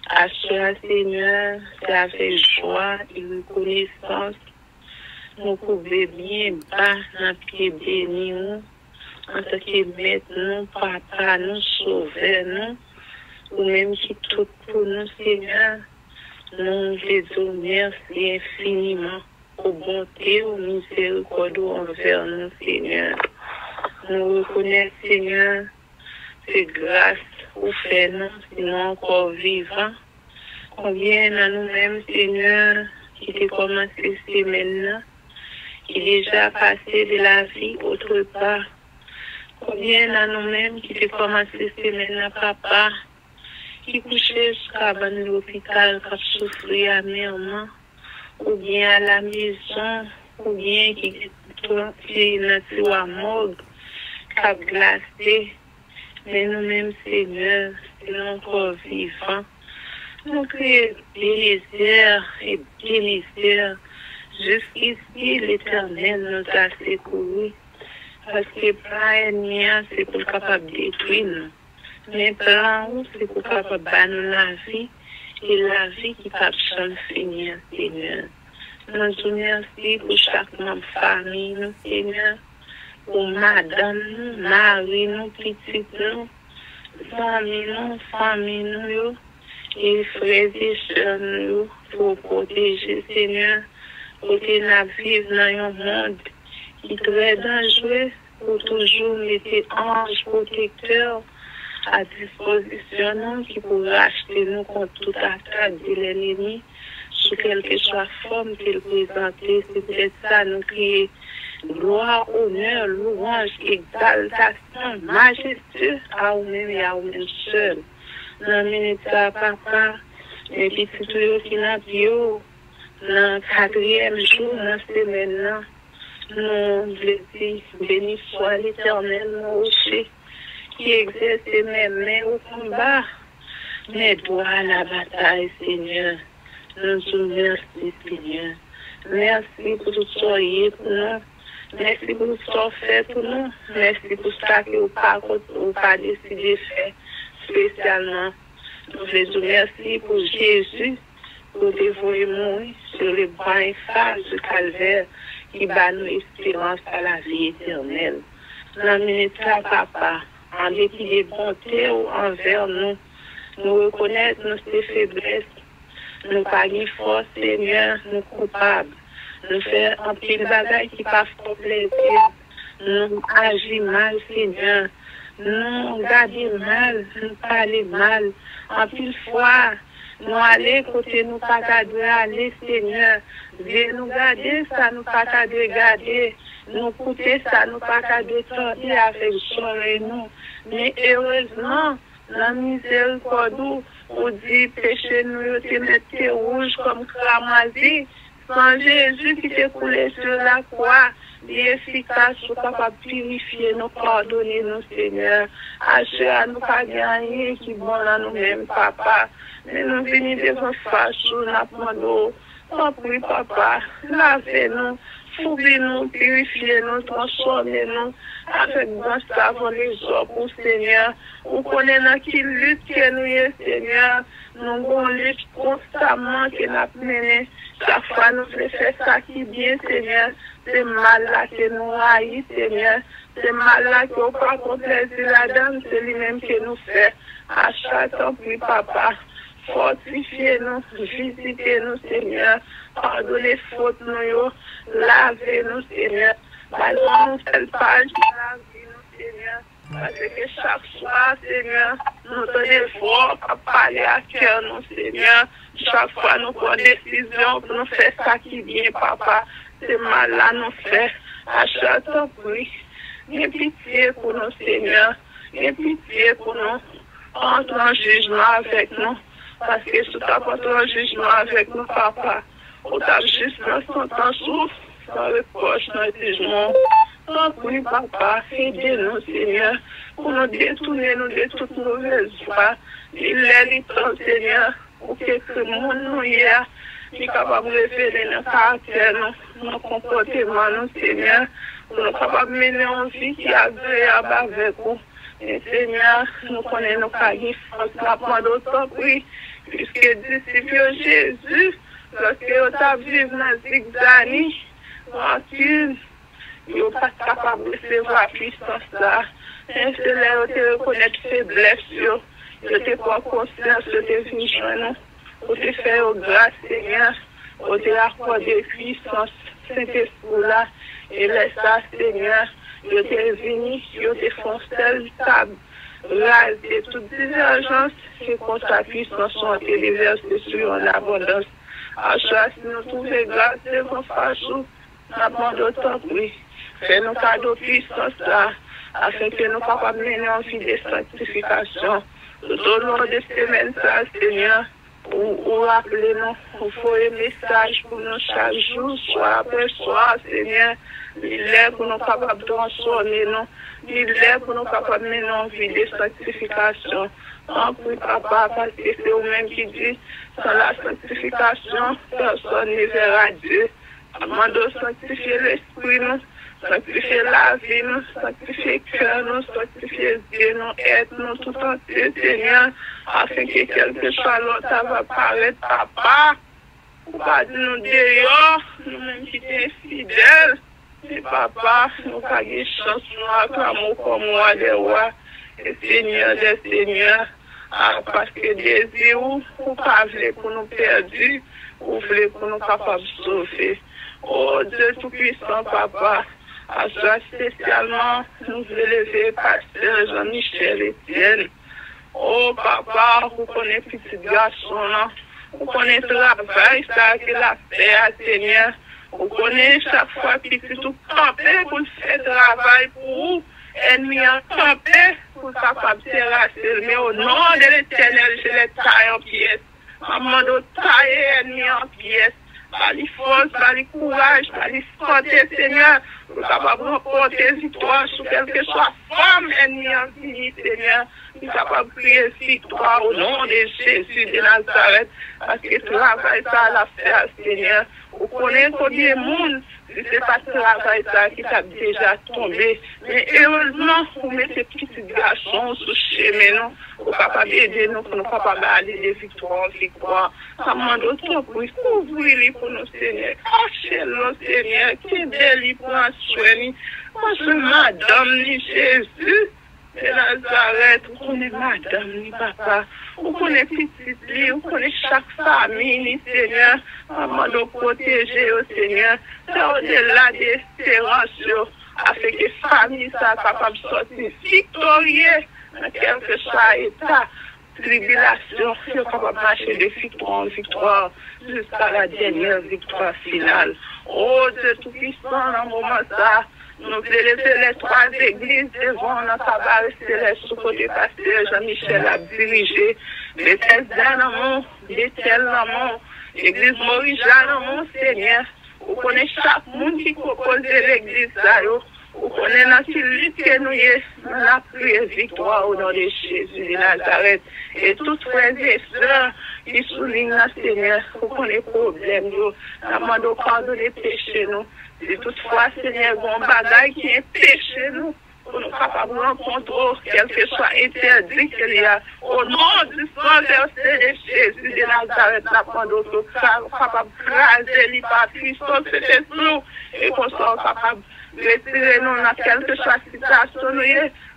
à toi, Seigneur, c'est avec joie et reconnaissance, nous pouvons bien bas dans pied béni, en tant que maître, nous, Papa, nous, sauveur, nous, ou même qui tout pour nous, Seigneur. Nous voulons dire merci infiniment aux bontés, aux miséricordes envers nous, Seigneur. Nous reconnaissons, Seigneur, ces grâces au fait nous, sinon encore vivants. Combien à nous-mêmes, Seigneur, qui t'ai commencé cette semaine-là, qui déjà passé de la vie autre part. Combien à nous-mêmes qui t'ai commencé cette semaine-là, papa, qui couchait jusqu'à l'hôpital, qui souffrait amèrement, ou bien à la maison, ou bien qui est dans la morgue, qui a glacé. Mais nous-mêmes, Seigneur, c'est encore vivant. Nous crions bénézère et bénézère. Jusqu'ici, l'Éternel nous a secourus. Parce que plan c'est pour capable de détruire nous. Mais plan c'est pour capable de nous la vie. Et la vie qui va jamais finir, Seigneur. Nous te remercions pour chaque membre de famille, nous, Seigneur. Pour madame, nous, mari, nous, petite, nous, famille, nous, et frères et sœurs, nous, pour protéger, Seigneur, pour que nous vivions dans un monde qui est très dangereux, pour toujours mettre ange protecteur à disposition, nous, qui pourra acheter nous contre toute attaque de l'ennemi, sous quelque soit la forme qu'il présente. C'est peut-être ça, nous crier gloire, honneur, louange, exaltation, majesté à vous-même et à vous-même seul. Dans minute ça, papa, et puis tout qui n'a bio, dans le 4e jour, dans cette semaine-là, nous voulons béni soit l'Éternel, mon rocher, qui exerce mes mains au combat, mes doigts à la bataille, Seigneur. Nous te remercions, Seigneur. Merci pour tout ce qui est pour nous. Merci pour tout ce qui fait pour nous. Merci pour ce que vous pas décidé de faire spécialement. Nous vous remercions pour Jésus, pour dévouer mourir sur le bras infâme du calvaire qui bat nous espérance à la vie éternelle. Dans le minute là, papa, en dépit des bontés envers nous, nous reconnaître nos faiblesses. Nous pas de force, Seigneur, nous coupables. Nous faisons un petit bagage qui pas trop plaisir. Nous agissons mal, Seigneur. Nous gardons mal, nous parlons mal. En pile fois, nous allons côté nous pas aller, Seigneur. Nous garder ça, nous pas garder. Nous coûter ça, nous pas tenter avec soin et nous. Mais heureusement, la miséricorde, ou dit péché nous te mettre rouge comme cramoisi, sans Jésus qui t'est coulé sur la croix, il est efficace pour capable purifier nous, pardonner nous, Seigneur. Acheter à nous pas gagner qui bon à nous-mêmes, papa. Mais nous venons devant face, nous demandons, oh oui, papa, lavez-nous. Fouvez-nous, purifiez-nous, transformez-nous avec bon savon les hommes, Seigneur. Vous connaissez qui lutte que nous y Seigneur. Nous lutte constamment que nous avons mené. Chaque fois nous faisons ça qui est bien, Seigneur. C'est mal là que nous haïssons, Seigneur. C'est mal là que nous pas complaisir la dame, c'est lui-même que nous fait. À chaque temps, puis papa. Fortifiez-nous, visitez-nous, Seigneur. Pardonnez fautes nous, lavez-nous, Seigneur. Nous cette page, lavez-nous, Seigneur. Parce que chaque soir, Seigneur, nous tenons fort à parler à cœur, nous, Seigneur. Chaque fois, nous prenons décision pour nous faire ça qui est bien, papa. C'est mal là, nous fait. À chaque temps, oui. Aie pitié pour nous, Seigneur. Aie pitié pour nous. Entre en jugement avec nous. Parce que si tu as porté un jugement avec nous, papa, on t'a juste dans son temps souffle, sans reproche, dans le jugement. Oh oui, papa, aidez-nous, Seigneur, pour nous détourner de toute mauvaise voie. Il est temps, Seigneur, pour que tout le monde nous y a, qui est capable de révéler nos caractères, nos comportements, nous, Seigneur, pour nous capables de mener en vie qui est agréable avec vous. Et Seigneur, nous connaissons nos cahiers, nous avons d'autres prix. Puisque disciple Jésus, lorsque vous avez vécu dans zigzag, tranquille, vous n'êtes pas capable de recevoir la puissance là. Et c'est là où vous reconnaissez faiblesse, je te prends conscience, je te venu joindre, pour te faire grâce, Seigneur, pour te accorder puissance, Saint-Esprit là, et laisse ça, Seigneur, je te venu, je te fais seul table, raser toute divergence, et qu'on sa puissance soit déversée sur en abondance. À chaque si nous trouvons grâce devant Fachou, nous d'autant prix. Fais-nous cadeau puissance là, afin que nous capables de mener en vie de sanctification. Tout au long de ces semaines, Seigneur, ou rappelez-nous, il faut un message pour nous chaque jour, soir après soir, Seigneur. Il est pour nous capables de transformer nous. Il est pour nous capables de mener en vie de sanctification. En prie, Papa, parce que c'est vous-même qui dit, sans la sanctification, personne ne verra Dieu. Demandons de sanctifier l'esprit, nous, sanctifier la vie, nous, sanctifier le cœur, nous, sanctifier Dieu, nous, être, nous, tout entier, Seigneur, afin que quelque soit l'autre, ça va paraître, Papa. Ou pas de nous dehors, nous-mêmes qui sommes fidèles. Et Papa, nous pas de chance, nous acclamons comme moi des rois, et Seigneur des seigneurs, parce que désir ou pas voulez pour nous perdus, ou voulez pour nous capables de sauver. Oh Dieu Tout-Puissant, Papa, à soi spécialement, nous voulons lever Pasteur Jean-Michel Etienne. Oh Papa, vous connaissez petit garçon, vous connaissez le travail, ça qu'il a fait, Seigneur. Vous connaissez chaque fois petit tout campé pour faire travail pour vous. Ennemi en campé pour capable de terrasser. Mais au nom de l'Éternel, je les taille en pièces. Maman de tailler ennemi en pièces. Bali force, bali courage, bali santé, Seigneur. Pour capable de remporter victoire sur quelque soit femme ennemi en vie, Seigneur. Pour capable de prier victoire au nom de Jésus de Nazareth. Parce que travail ça l'a fait, Seigneur. Vous connaissez combien de monde, si ce n'est pas ce travail ça qui t'a déjà tombé. Mais heureusement, vous mettez petits garçons sous chemin, vous êtes capable d'aider nous, pour nous capables d'aller de victoire en victoire. Ça demande autant pour couvrir pour nous, Seigneur. Cachez-le, Seigneur, qui est belle pour un soin. Moi, je Madame ni Jésus. De Nazareth, vous connaissez madame, ni papa, vous connaissez petite, vous connaissez chaque famille, Seigneur, maman de protéger, Seigneur, c'est au-delà des espérances, afin que la famille soit capable de sortir victorieux, dans quel que soit l'état, tribulation, c'est capable de marcher de victoire en victoire, jusqu'à la dernière victoire finale. Oh Dieu Tout-Puissant, dans le moment ça, nous voulons laisser les trois églises devant notre cabaret céleste sous côté pasteur Jean-Michel a dirigé. Bethesda dans mon, Bethel dans mon, l'église Morija dans mon Seigneur. Vous connaissez chaque monde qui compose l'église là, vous connaissez notre lutte que nous avons, nous avons prié victoire au nom de Jésus de Nazareth. Et toutes frères et sœurs qui soulignent le Seigneur, vous connaissez les problèmes, nous demandons pardon des péchés, nous. Si toutefois, Seigneur, bon bagaille qui est péché, nous, pour nous capables de rencontrer, quel que soit interdit qu'il y a, au nom du sang versé de Jésus de Nazareth, la pendant que capable de craser les par puissance de nous, et qu'on soit capable de retirer nous dans quelque soit situation,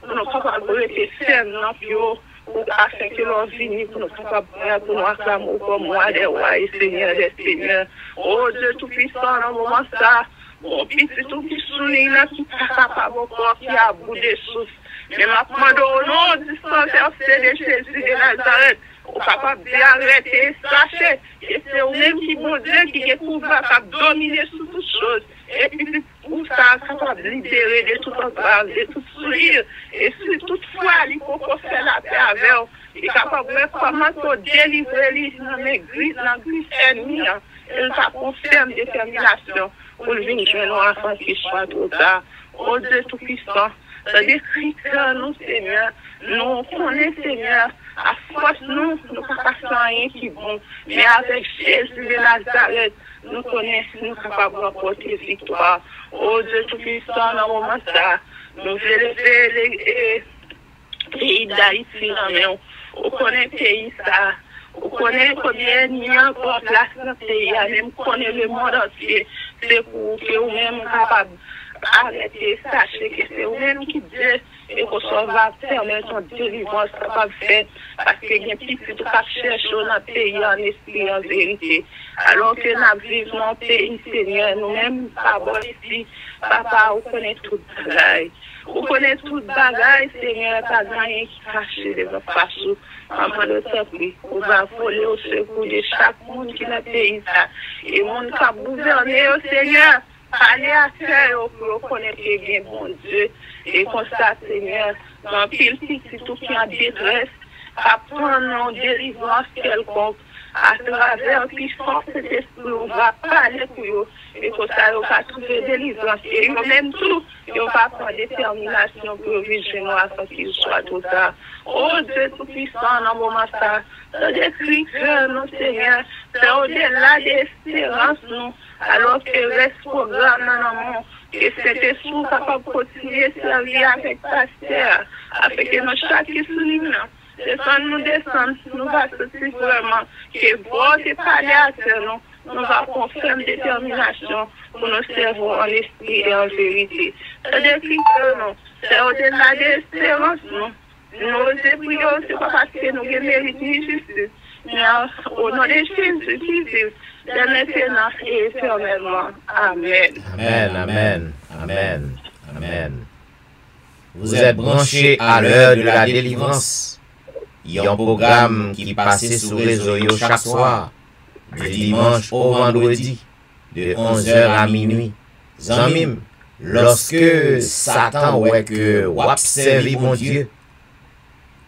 nous sommes capables de rester fermes dans le afin que l'on finisse pour nous capables pour nous acclamer comme moi, des rois et Seigneur des seigneurs. Oh Dieu Tout-Puissant, dans le moment ça, bon, puis c'est tout qui souligne, qui n'est pas capable encore, qui a bout de souffle. Mais ma demande au nom du sang versé de Jésus de Nazareth, au capable d'arrêter, sachez que c'est vous-même qui, bon Dieu, qui est capable de dominer sur toutes choses. Et puis, pour ça, capable de libérer de tout entrave, de tout sourire. Et si toutefois, il faut faire la paix avec vous, il est capable de comment délivrer dans l'église ennemie. Il va confirmer détermination pour venir jouer nos enfants qui soient trop tard. Oh Dieu Tout-Puissant, c'est-à-dire que nous, Seigneur, nous connaissons, Seigneur, à force nous ne pouvons pas faire rien qui est bon. Mais avec Jésus de Nazareth, nous connaissons, nous sommes capables de remporter victoire. Oh Dieu Tout-Puissant, dans le moment ça, nous voulons lever les pays d'Haïti dans le monde. On connaît le pays ça. On connaît combien il y a encore place dans le pays, même connaît le monde entier. C'est pour que vous-même capable arrêtez, sachez que c'est vous-même qui Dieu et qu'on va permettre son délivrance capable de faire parce que y a un petit peu de chercher dans le pays en esprit, en vérité. Alors que nous vivons dans le pays, Seigneur, nous-mêmes, pas bon ici, papa, vous connaissez tout le bagaille. Vous connaissez tout le bagaille, Seigneur, pas rien qui cache les enfants. Maman de Saint-Esprit, on va voler au secours de chaque monde qui est dans le pays. Et le monde qui a gouverné, Seigneur, allez à faire pour reconnaître bien, bon Dieu. Et comme ça, Seigneur, dans pile petit tout qui est en détresse, apprendre une délivrance quelconque, à travers puissance de l'esprit, on va parler pour eux. Et comme ça, on va trouver délivrance. Et même tout, on va prendre détermination pour vivre à ce qu'il soit tout ça. Oh Dieu tout-puissant, dans le moment ça, c'est des cris que nous, Seigneur, c'est au-delà de l'espérance, nous, alors que reste programme dans le monde, que c'était sous capable de continuer à servir avec pasteur, afin que nous chaque souligne. Nous descendons, nous va sortir vraiment, que votre et parler à nous va confirmer détermination pour nous servir en esprit et en vérité. C'est des cris que nous, c'est au-delà de l'espérance, nous. Nous prions, c'est pas parce que nous méritons ni justice, mais au nom de Jésus qui vit, de maintenant et éternellement. Amen. Amen, amen, amen, amen. Vous êtes branchés à l'heure de la délivrance. Il y a un programme qui passe sur les réseaux chaque soir, du dimanche au vendredi, de 11h à minuit. Zamim, lorsque Satan ouais que ou observe mon Dieu,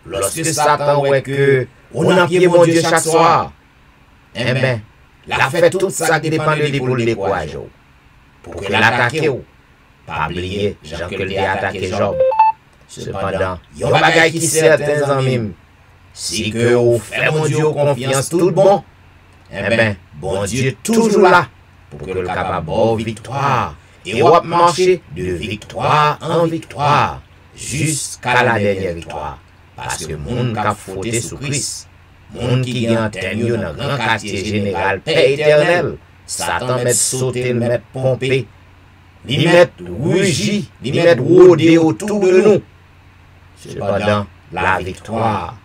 lorsque Satan ouais que on a pied mon Dieu chaque soir, eh bien, la fait tout ça qui dépend de l'épaule de courage. Pour que l'attaque ou, pas oublier, Jean que lui a attaqué Job. Cependant, il y a un bagage qui certains amis, si que vous faites mon Dieu confiance tout bon, eh bien, bon Dieu toujours là, pour que le capable de victoire, et on marcher de victoire en victoire, jusqu'à la dernière victoire. Parce que le monde qui a fauté sous Christ, le monde qui a entendu dans le grand quartier général, paix éternelle, Satan met sauter, met pomper, il met rugi, il met rôder autour de nous. Cependant, la victoire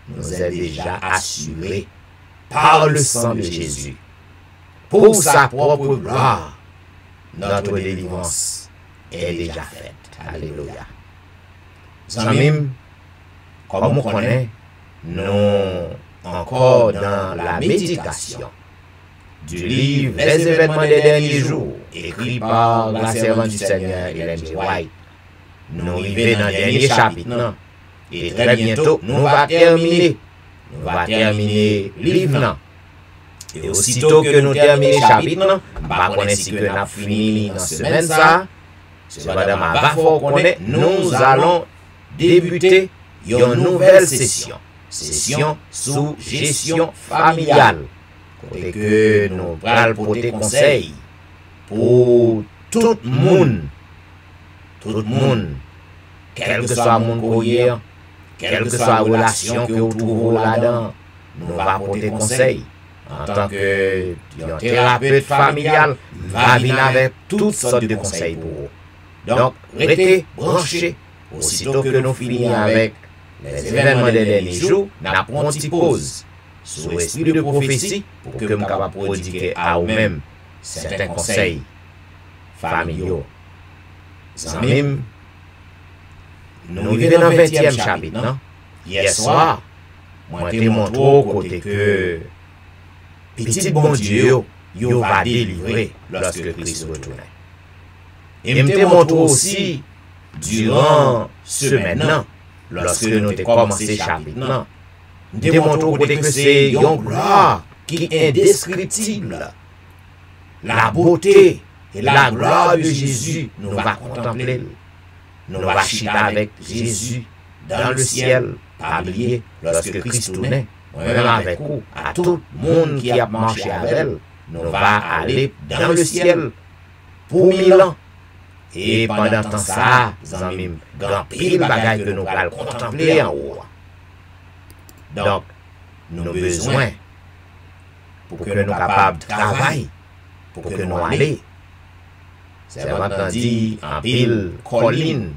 nous est déjà assurée par le sang de Jésus. Pour sa propre gloire, notre délivrance est déjà faite. Alléluia. Zamim, comme on connaît, nous encore dans la méditation du livre Les événements des derniers jours, écrit par la servante du Seigneur Ellen G. White. Nous arrivons dans le dernier chapitre, non? Et très bientôt, nous va terminer. Nous va terminer le livre, non? Et aussitôt que nous terminons le chapitre, non? Bah, on est si que nous avons fini dans semaine ça. Cependant, nous allons débuter une nouvelle session. Session sous gestion familiale. Côté que nous allons porter conseil pour tout le monde. Tout le monde. Quel que soit mon courrier, quelle que soit la relation que vous trouvez là-dedans, nous allons porter conseil. En tant que thérapeute familial, va venir avec toutes sortes de conseils pour vous. Donc, restez branchés. Aussitôt que nous finissons avec les événements des derniers jours, nous avons une petite pause sur l'esprit de prophétie pour que nous puissions prodiguer à vous-même certains conseils familiaux. Zamim, nous vivons dans le 20e chapitre, non? Hier soir, moi te montré au côté que petit bon Dieu, il va délivrer lorsque Christ retourne. Et je te montré aussi, durant ce maintenant, lorsque nous avons commencé le chapitre, je te montré au côté que c'est une gloire qui est indescriptible. La beauté et la gloire de Jésus, nous va contempler. Nous va chiter avec Jésus dans le ciel, pas oublier, lorsque Christ tournait, même avec vous, à tout le monde qui a marché avec elle, nous va aller dans le ciel pour 1000 ans. Et pendant temps ça, Zamim, grand pile bagaille que nous allons contempler en haut. Donc, nous avons besoin pour que nous soyons capables de travailler, pour que nous allions Servant dit en pile colline.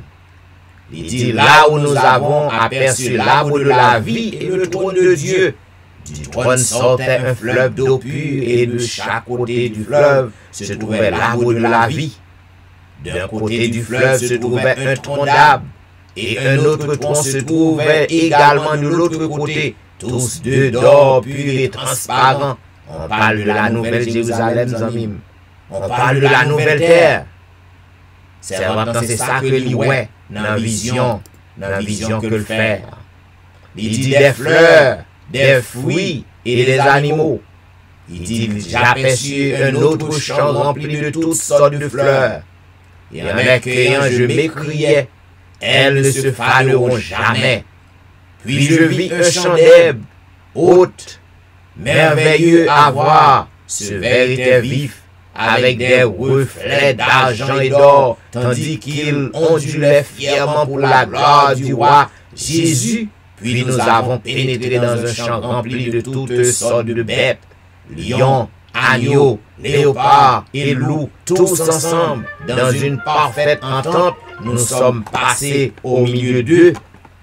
Il dit là où nous avons aperçu l'arbre de la vie et le trône de Dieu. Du trône sortait un fleuve d'eau pure et de chaque côté du fleuve se trouvait l'arbre de la vie. D'un côté du fleuve se trouvait un tronc d'arbre et un autre tronc se trouvait également de l'autre côté, tous deux d'or pur et transparent. On parle de la nouvelle Jérusalem, Zamim. On parle de la nouvelle terre. Servant, c'est ça que lui ouais, dans la vision que le faire. Il dit des fleurs, des fruits et des animaux. Il dit, j'aperçus un autre champ rempli de toutes sortes de fleurs. Et en les cueillant, je m'écriais, elles ne se faneront jamais. Puis je vis un champ d'herbe, haute, merveilleux à voir. Ce verre était vif, avec des reflets d'argent et d'or, tandis qu'il ondulait fièrement pour la gloire du roi Jésus. Puis nous avons pénétré dans un champ rempli de toutes sortes de bêtes, lions, agneaux, léopards et loups, tous ensemble, dans une parfaite entente. Nous sommes passés au milieu d'eux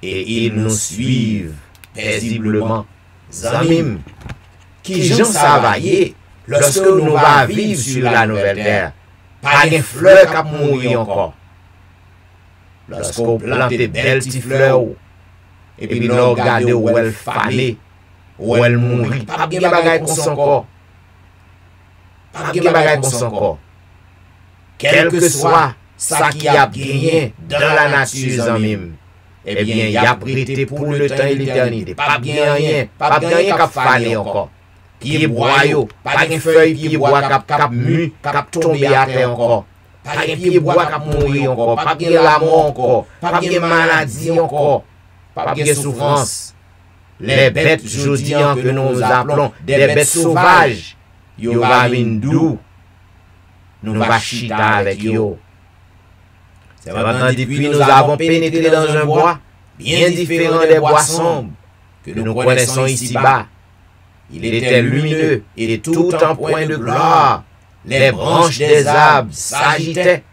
et ils nous suivent paisiblement. Zamim, qui gens savaillés, lorsque nous va vivre sur la nouvelle terre, pas de fleurs qui mourir encore. Lorsqu'on plante des belles petites fleurs, et puis nous regardons où elles fanées, où elles mourir, pas bien bagaille pour son corps. Pas bien bagaille pour son corps. Quel que soit ça qui a gagné dans la nature, Zamim, eh bien, il a prêté pour le temps et l'éternité. Pas bien rien qui a fané encore. Pied bois, pas de feuille pied bois cap mu, cap tombé à terre encore. Pas de pied bois cap mourir encore, pas de la mort encore, pas de maladie encore, pas de souffrance. Les bêtes, je dis que nous appelons des bêtes sauvages, yo va venir d'où? Nous va chita avec yo. C'est maintenant depuis nous avons pénétré dans un bois bien différent des bois sombres que nous connaissons ici-bas. Il était lumineux et tout en point de gloire. Les branches des arbres s'agitaient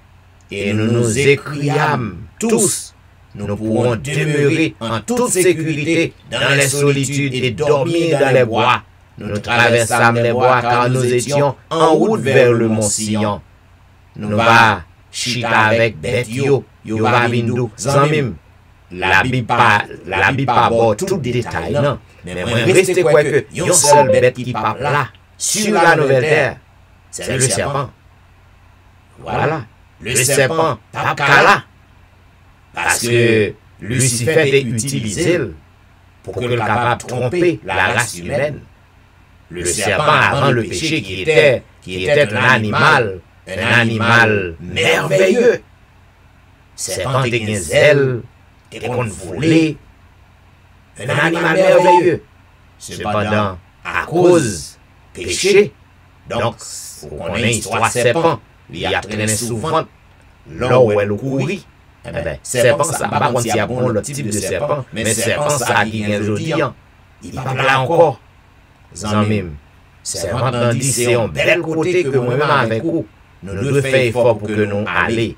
et nous nous écriâmes tous. Nous pourrons demeurer en toute sécurité dans les solitudes et dormir dans les bois. Nous traversâmes les bois car nous étions en route vers le mont Sion. Nous va chita avec bête yo va vindou. Zamim, la Bible pas bon tout détail non. Mais moi, restez quoi que yon seul bête qui parle là, sur la nouvelle terre, c'est le serpent. Voilà, le serpent, pas là. Parce que Lucifer est utilisé pour que le capable tromper la race humaine. Le serpent avant le péché qui était un animal merveilleux. Serpent était une zèle, était qu'on volait. Un animal merveilleux. Cependant, à cause péché, donc, on a une histoire serpent, il y a traîné souvent, là où elle courit. Eh bien, serpent, ça va pas quand il y a bon le type de serpent, mais serpent, ça qui vient aujourd'hui, il va là encore. Zamim, serpent, tandis c'est un bel côté que moi-même avec vous, nous devons faire effort pour que nous allions.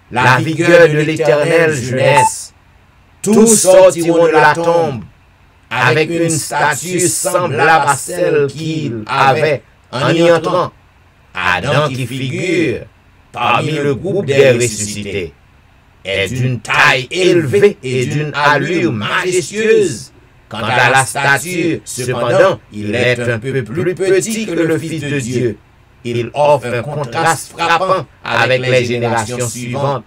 La vigueur de l'éternelle jeunesse. Tous sortiront de la tombe avec une statue semblable à celle qu'il avait en y entrant. Adam qui figure parmi le groupe des ressuscités est d'une taille élevée et d'une allure majestueuse. Quant à la statue, cependant, il est un peu plus petit que le Fils de Dieu. Il offre un contraste frappant avec les générations suivantes.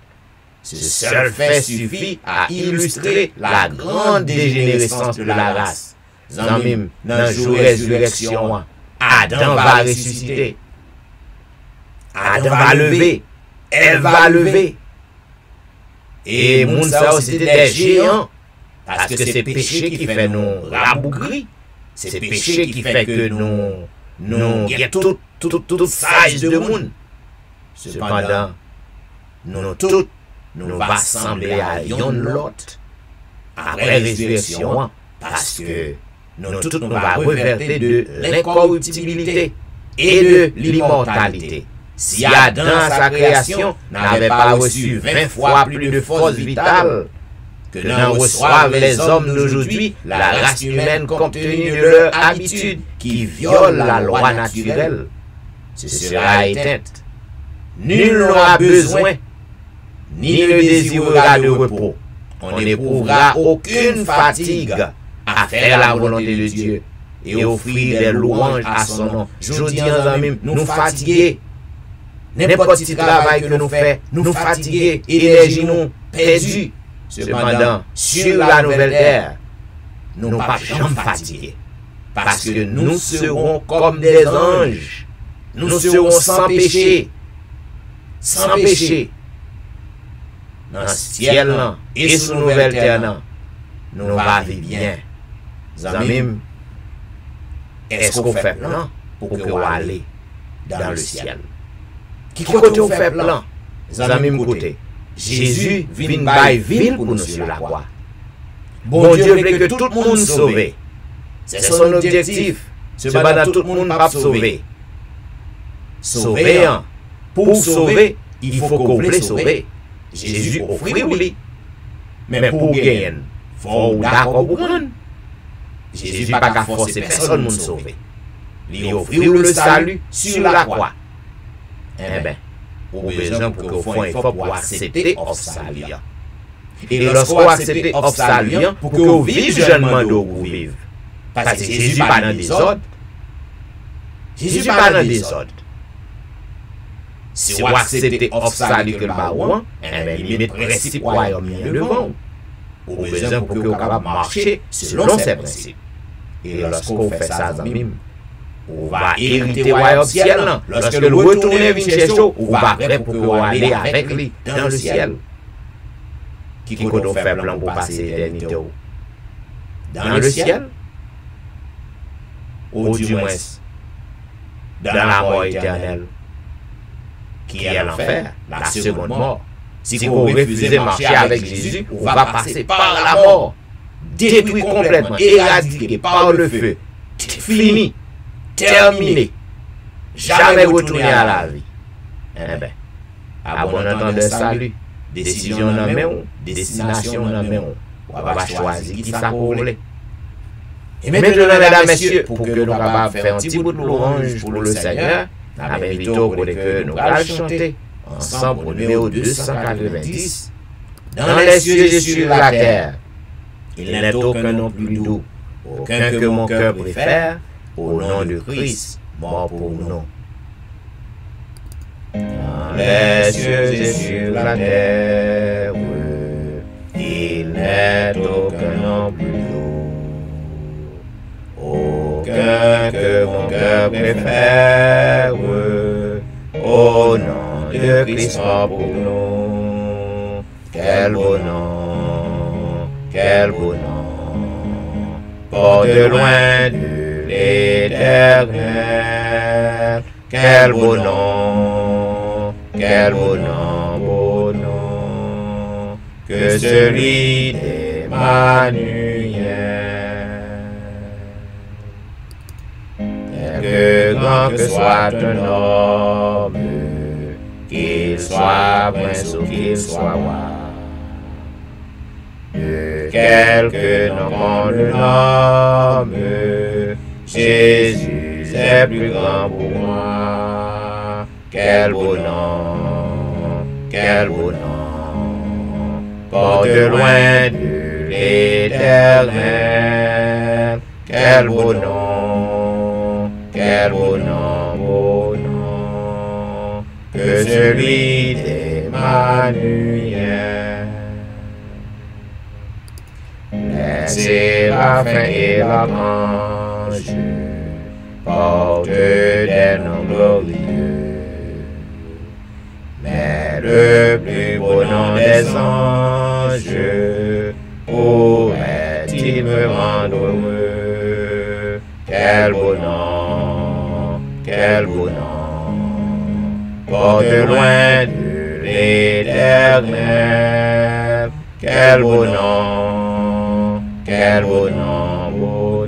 Ce seul fait suffit à illustrer la grande dégénérescence de la race. Zamim, dans le jour de résurrection, Adam va ressusciter. Adam va lever. Elle va lever. Et Mounsa aussi des géants. Parce que c'est péché qui fait nous rabougris. C'est péché qui fait que nous avons toute size de monde. Cependant, nous tous, nous va sembler à yon l'autre après résurrection parce que nous tous nous va reverter de l'incorruptibilité et de l'immortalité. Si Adam, à sa création, n'avait pas reçu 20 fois plus de force vitale que n'en reçoivent les hommes d'aujourd'hui, la race humaine compte tenu de leur habitude qui viole la loi naturelle, ce sera éteinte. Nul n'aura besoin, ni ne désirera de repos. On n'éprouvera aucune fatigue à faire la volonté de Dieu et offrir des louanges à son nom. Je dis en amis, nous fatigués. N'importe quel travail que nous faisons, nous fatigués, énergie nous perdue. Cependant, sur la nouvelle terre, nous ne pas jamais fatigués. Parce que nous serons comme des anges. Nous serons sans péché. Sans péché. Dans le ciel et sur la nouvelle terre, nous va vivre bien. Amis, est-ce qu'on fait plan pour que vous allez dans le ciel? Qui côté on fait plan? Amis, côté. Jésus vient by ville pour nous sur la croix. Bon Dieu veut que tout le monde sauve. C'est son objectif. Cependant, tout le monde pas sauver. Sauver, pour sauver, il faut qu'on puisse sauver. Jésus offre lui. Mais pour gagner, il faut d'accord pour prendre. Jésus n'a pas forcer personne à sauver. Il offre le salut sur la croix. Eh bien, ou besoin pour que vous fassiez un effort pour accepter salut. Et lorsqu'on accepte salut, pour que vous viviez jeunement d'où vous vivez. Parce que Jésus n'est pas dans des ordres. Jésus n'est pas dans des ordres. Si vous acceptez salut que le baron, eh bien, il met le principe royaume devant. Ou besoin pour que vous capable marcher selon ces principes. Et lorsqu'on fait ça, on va hériter le royaume ciel. Lorsque le retourne vient chercher, on va prêt pour que vous allez avec lui dans le ciel. Qui compte on fait plan pour passer l'éternité dans le ciel? Ou du moins dans la mort éternelle, qui est l'enfer, la seconde mort. Si vous refusez de marcher avec Jésus, on va passer par la mort, détruit complètement, éradiqué par le feu, fini, terminé, jamais retourné à la vie. Eh bien, à bon entendeur salut, décision dans main, destination dans main, on va choisir qui ça pour voler. Et maintenant, mesdames, messieurs, pour que nous capables faire un petit bout de louange pour le Seigneur, nous invitons pour que nous allons chanter ensemble au numéro 290. Dans les cieux et sur la terre, il n'est aucun nom plus doux, aucun que mon cœur préfère, au nom de Christ, mort pour nous. Dans les cieux et sur la terre, il n'est aucun nom plus doux, aucun que mon cœur préfère, au nom de Christ mort pour nous. Quel beau nom, quel beau nom, porte loin de l'éternel. Quel beau nom, quel beau nom, que celui d'Emmanuel. Quelque grand que soit un homme, qu'il soit prince ou qu'il soit roi, de quelque nom qu'on le nomme, Jésus est plus grand pour moi. Quel beau nom, quel beau nom, porte loin de l'éternel. Quel beau nom, quel beau nom, que celui d'Emmanuel. Les séraphins et l'archange portent des noms glorieux, mais le plus beau nom des anges pourrait-il me rendre heureux? Quel beau nom, quel beau nom, porte loin de l'éternel. Quel beau nom, quel beau nom,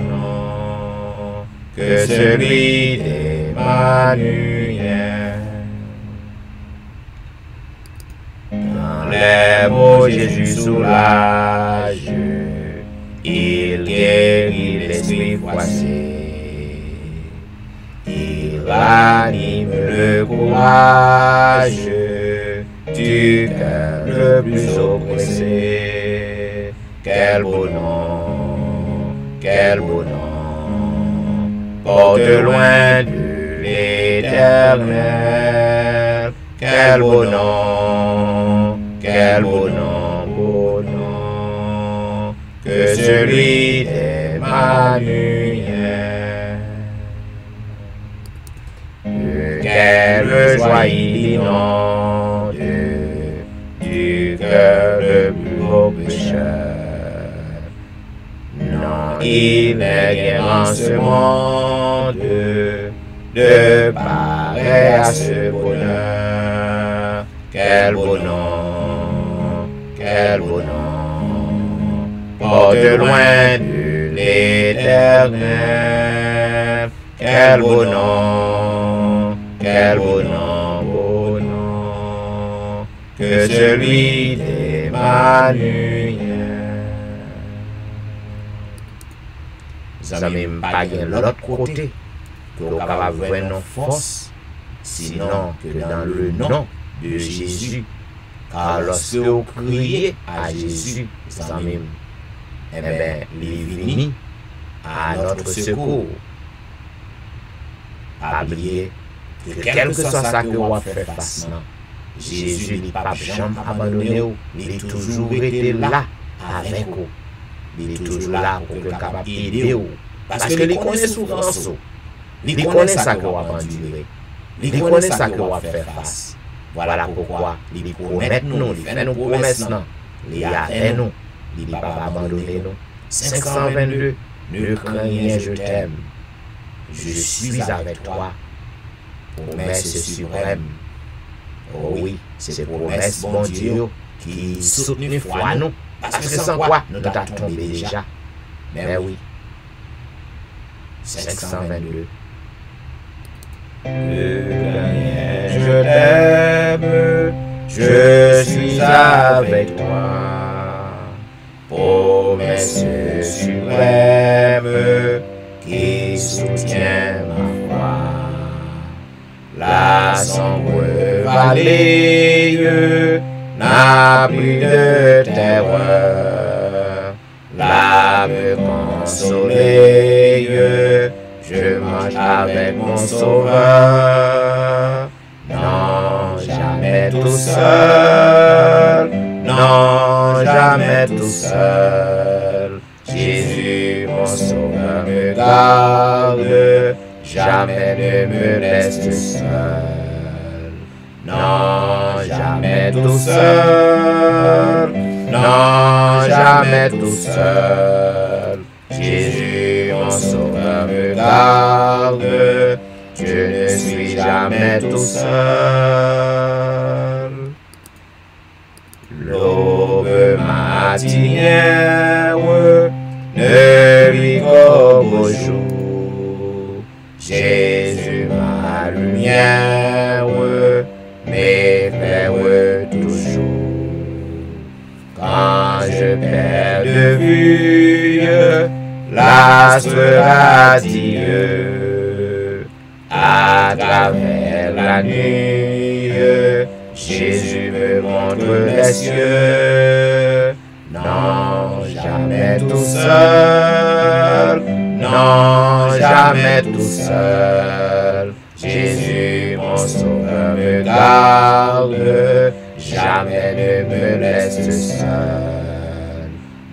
que celui d'Emmanuel. Jésus soulage, il guérit l'esprit froissé, il ranime le courage du cœur le plus oppressé. Quel beau nom, quel beau nom, porte loin de l'Éternel. Quel beau nom, beau nom, que celui d'Emmanuel. De quelle joie il inonde du cœur le plus beau pécheur. Non, il n'est guère en ce monde de pareil à ce bonheur. Quel beau nom, porte loin de l'Éternel. Quel beau nom, beau nom, que celui d'Emmanuel. Zami pas l'autre côté que vous capable voir nos forces, sinon que dans le nom de Jésus. Car lorsque vous criez à Jésus, zami, eh bien, il vient à notre secours. Pas oublier que quel que soit ça que vous avez fait face, Jésus n'est pas jamais abandonné, il est toujours été là avec vous. Il est toujours là pour que capable d'aider vous. Parce que il connaît souffrance, il connaît ça que vous avez enduré, il connaît ça que vous avez fait face. Voilà pourquoi il promet nous, il fait nos promesses, il est avec nous, il n'est pas abandonné nous. 522, ne crains rien, je t'aime. Je suis avec toi. Promesse suprême. Oh oui, c'est promesse, bon Dieu, qui soutient foi nous. Parce que sans quoi, nous t'as tombé déjà. Mais oui. 522. Je t'aime, je suis avec toi. Promesse suprême qui soutient ma foi. La sombre vallée n'a plus de terreur. Là me consoler, je marche avec mon sauveur. Non, jamais tout seul. Non, jamais tout seul. Jésus, mon sauveur, me garde. Jamais ne me laisse seul. Non, jamais tout seul. Non, jamais tout seul. Jésus, mon sauveur, me garde. Je ne suis jamais tout seul. L'aube matinière ne vit qu'au beau jour. Jésus, ma lumière, m'éclaire toujours. Quand je perds de vue l'astre radieux, à travers la nuit, Jésus me montre les cieux. Non, jamais tout seul. Non, jamais tout seul. Jésus, mon sauveur, me garde. Jamais ne me laisse seul.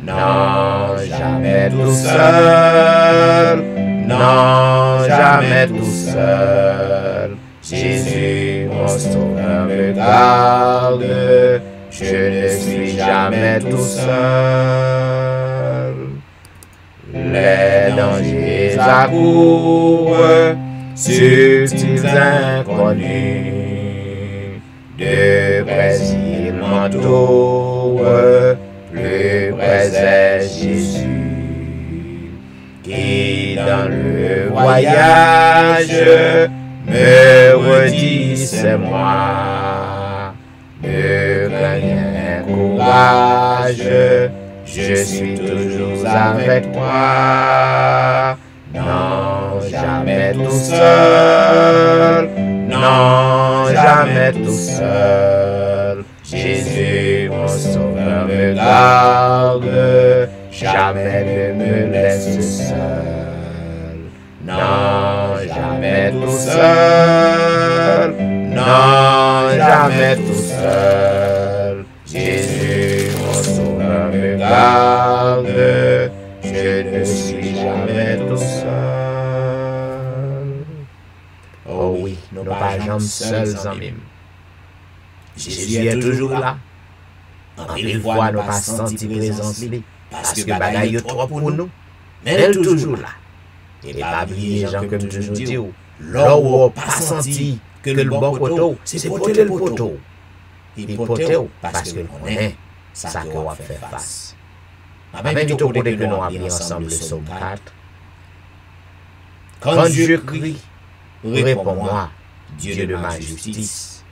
Non, jamais tout seul. Non, jamais tout seul. Jésus, mon sauveur, me garde. Je ne suis jamais tout seul. Les dangers accourent, subtils inconnus. De près ils m'entourent, plus près est Jésus. Qui dans le voyage me redit c'est moi. Ne crains rien, courage. courage, je suis toujours avec toi. Non, jamais tout seul, non, jamais tout seul. Jésus, mon sauveur, me garde, jamais ne me laisse seul. Non, jamais tout seul, non, jamais tout seul. Jésus, mon sauveur, me garde, je ne suis jamais tout seul. Oh oui, nous pas jamais seuls en même. Jésus est toujours là. En pile fois, nous pas senti présence li, parce que bagaille est trop pour nous. Mais elle est toujours là. Et pas oublier les gens comme toujours dit, là où pas senti que le bon poteau, c'est poter le poteau. Il poteau parce que l'on est ça qu'on va faire face. Même vite au côté que nous avons ensemble le psaume 4. Quand je crie, réponds-moi, Dieu de ma justice.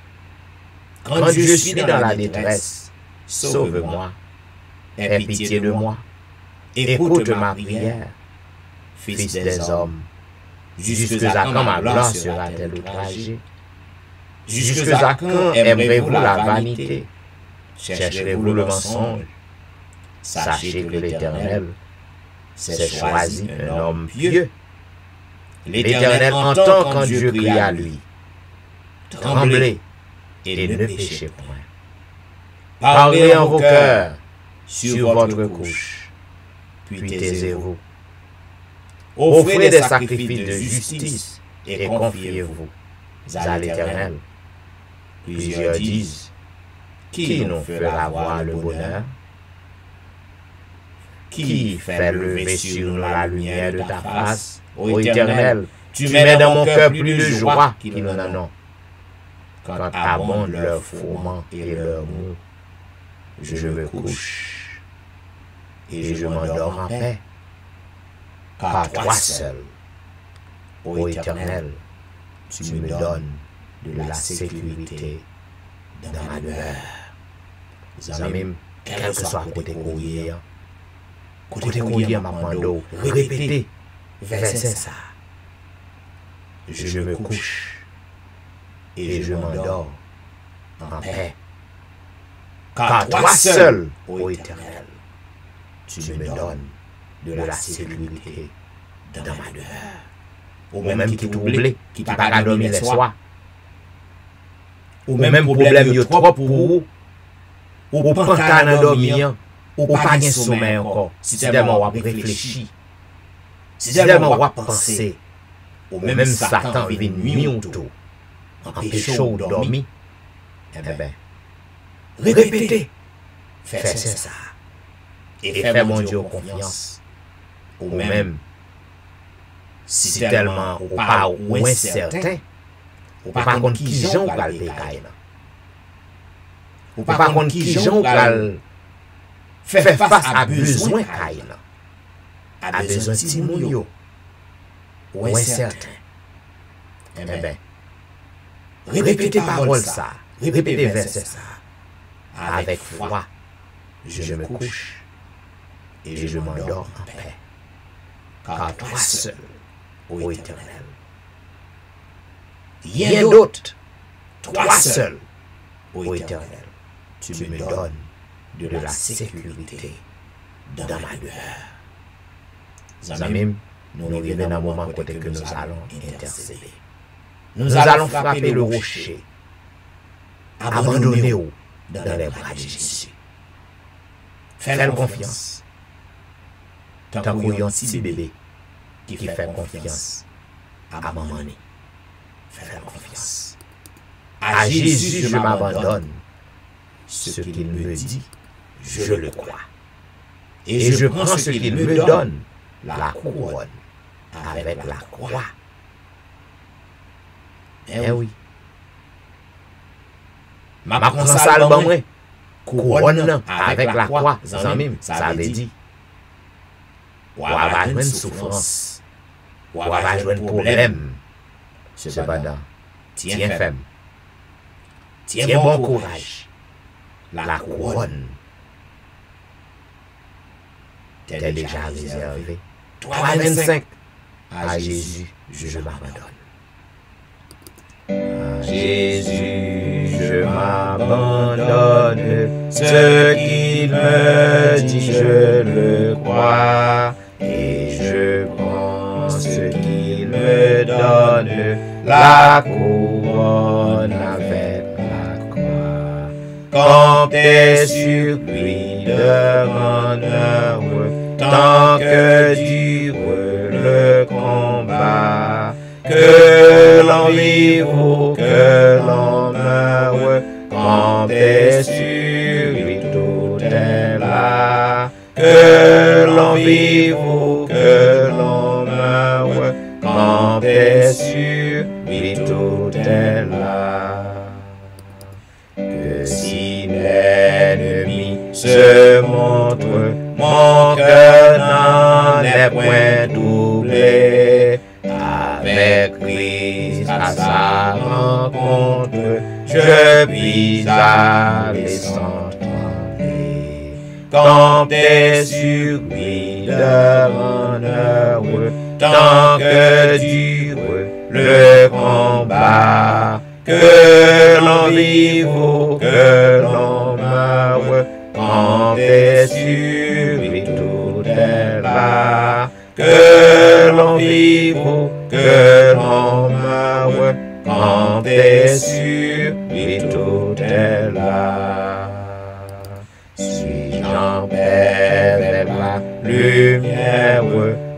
Quand je suis dans la détresse, sauve-moi, aie pitié de moi, écoute ma prière, Fils des hommes. Jusque-à quand ma gloire sera-t-elle outragée? Jusque-à quand aimerez-vous la vanité? Chercherez-vous le mensonge? Sachez que l'Éternel s'est choisi un homme pieux. L'Éternel entend quand Dieu crie à lui. Tremblez et ne péchez point. Parlez en vos cœurs sur votre couche, puis taisez-vous. Offrez des sacrifices de justice et confiez-vous à l'Éternel. Plusieurs disent, qui nous fera voir le bonheur? Qui fait lever sur nous la lumière de ta face? Ô Éternel, tu mets dans mon cœur plus de joie qu'ils n'en ont. Quand abondent leurs fourments et leurs maux, je me couche et je m'endors en paix. Car toi seul, ô Éternel, tu me donnes de la sécurité dans ma douleur. Amis, quel que soit côté courrier, ma mando, répétez, verset ça. Je me couche et je m'endors en paix. Car toi seul, ô Éternel, tu me donnes de la sécurité dans ma douleur. Ou même qui troublé, qui pas dormir les soirs. Ou même problème yo trop pour vous. Ou pas qu'à dormir, ou pas de sommeil encore. Si tellement on réfléchir. Si tellement on penser. Ou même Satan vient nuit ou tout. Empêcher ou dormir. Eh bien, répétez. Faites ça. Et faites mon Dieu confiance. Ou même, si tellement ou pas ou incertain, ou pas contre qui j'en va le décailler. Ou pas contre qui j'en va faire face à besoin caille. À besoin de Timoyo. Ou incertain. Eh bien, répétez parole ça. Répétez verset ça. Avec foi, je me couche et je m'endors en paix. Car toi seul, ô Éternel, rien d'autre, toi seul, ô Éternel, tu me donnes de la sécurité dans ma douleur. Amis, nous revenons dans un moment côté que nous allons intercéder. Nous allons frapper le rocher, abandonnez-vous dans les bras de Jésus. Fais-le confiance. Tant qu'on y a un petit bébé qui fait confiance à maman. Fais confiance. À Jésus, je m'abandonne. Ce qu'il me dit, je le crois. Et je prends ce qu'il me donne, la couronne, avec la croix. Eh oui. Ma prends ça le bon, couronne avec la croix, ça veut dire. Ou avoir une souffrance, ou avoir un problème. Cependant, tiens ferme, tiens bon courage. La couronne t'es déjà réservé. 3,25. À Jésus, je m'abandonne. À Jésus, je m'abandonne. Ce qu'il me dit, je le crois. Et je prends ce qu'il me donne, la couronne avec la croix. Comptez sur lui de grandeur, tant que dure le combat. Que l'on vive ou que l'on meure, comptez sur lui, tout est là. Que l'on vive ou que l'on meure, comptez sur lui, tout est là. Que si l'ennemi se montre, mon cœur n'en est point doublé. Avec Christ à sa rencontre, je puis aller sans trembler. Comptez sur lui de grandeur, tant que dure le combat. Que l'on vive ou que l'on meure, comptez sur lui, tout est là. Que l'on vive ou que l'on meure, comptez sur lui, tout est là. Suis-je en paix vers la lumière,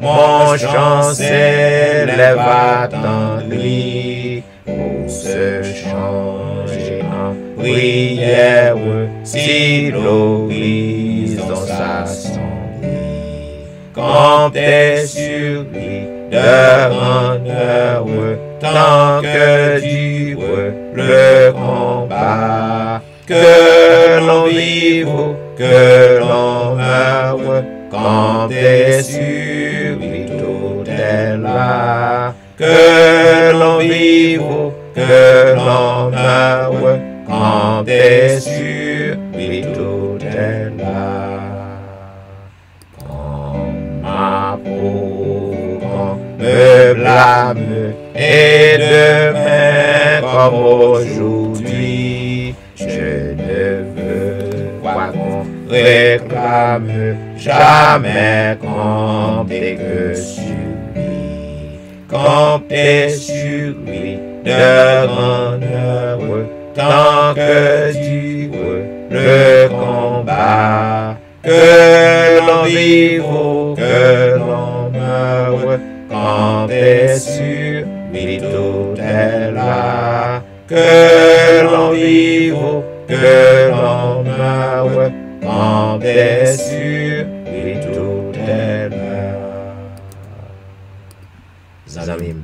mon chant s'élève attendri, pour se changer en prière, si l'horizon s'assombrit. Comptez sur lui de grandeur, tant que dure le combat. Que l'on vive ou que l'on meure, comptez sur lui, tout est là. Que l'on vive ou que l'on meure, comptez sur lui, tout est là. Ma peau, qu'on me blâme, et demain comme aujourd'hui, je ne veux pas qu'on réclame, jamais compter que sur lui. Comptez sur lui de grandeur, tant que dure le combat. Que l'on vive ou que l'on meure, comptez sur lui, tout est là. Que l'on vive ou que l'on meure, comptez sur lui, tout est là. Zamim,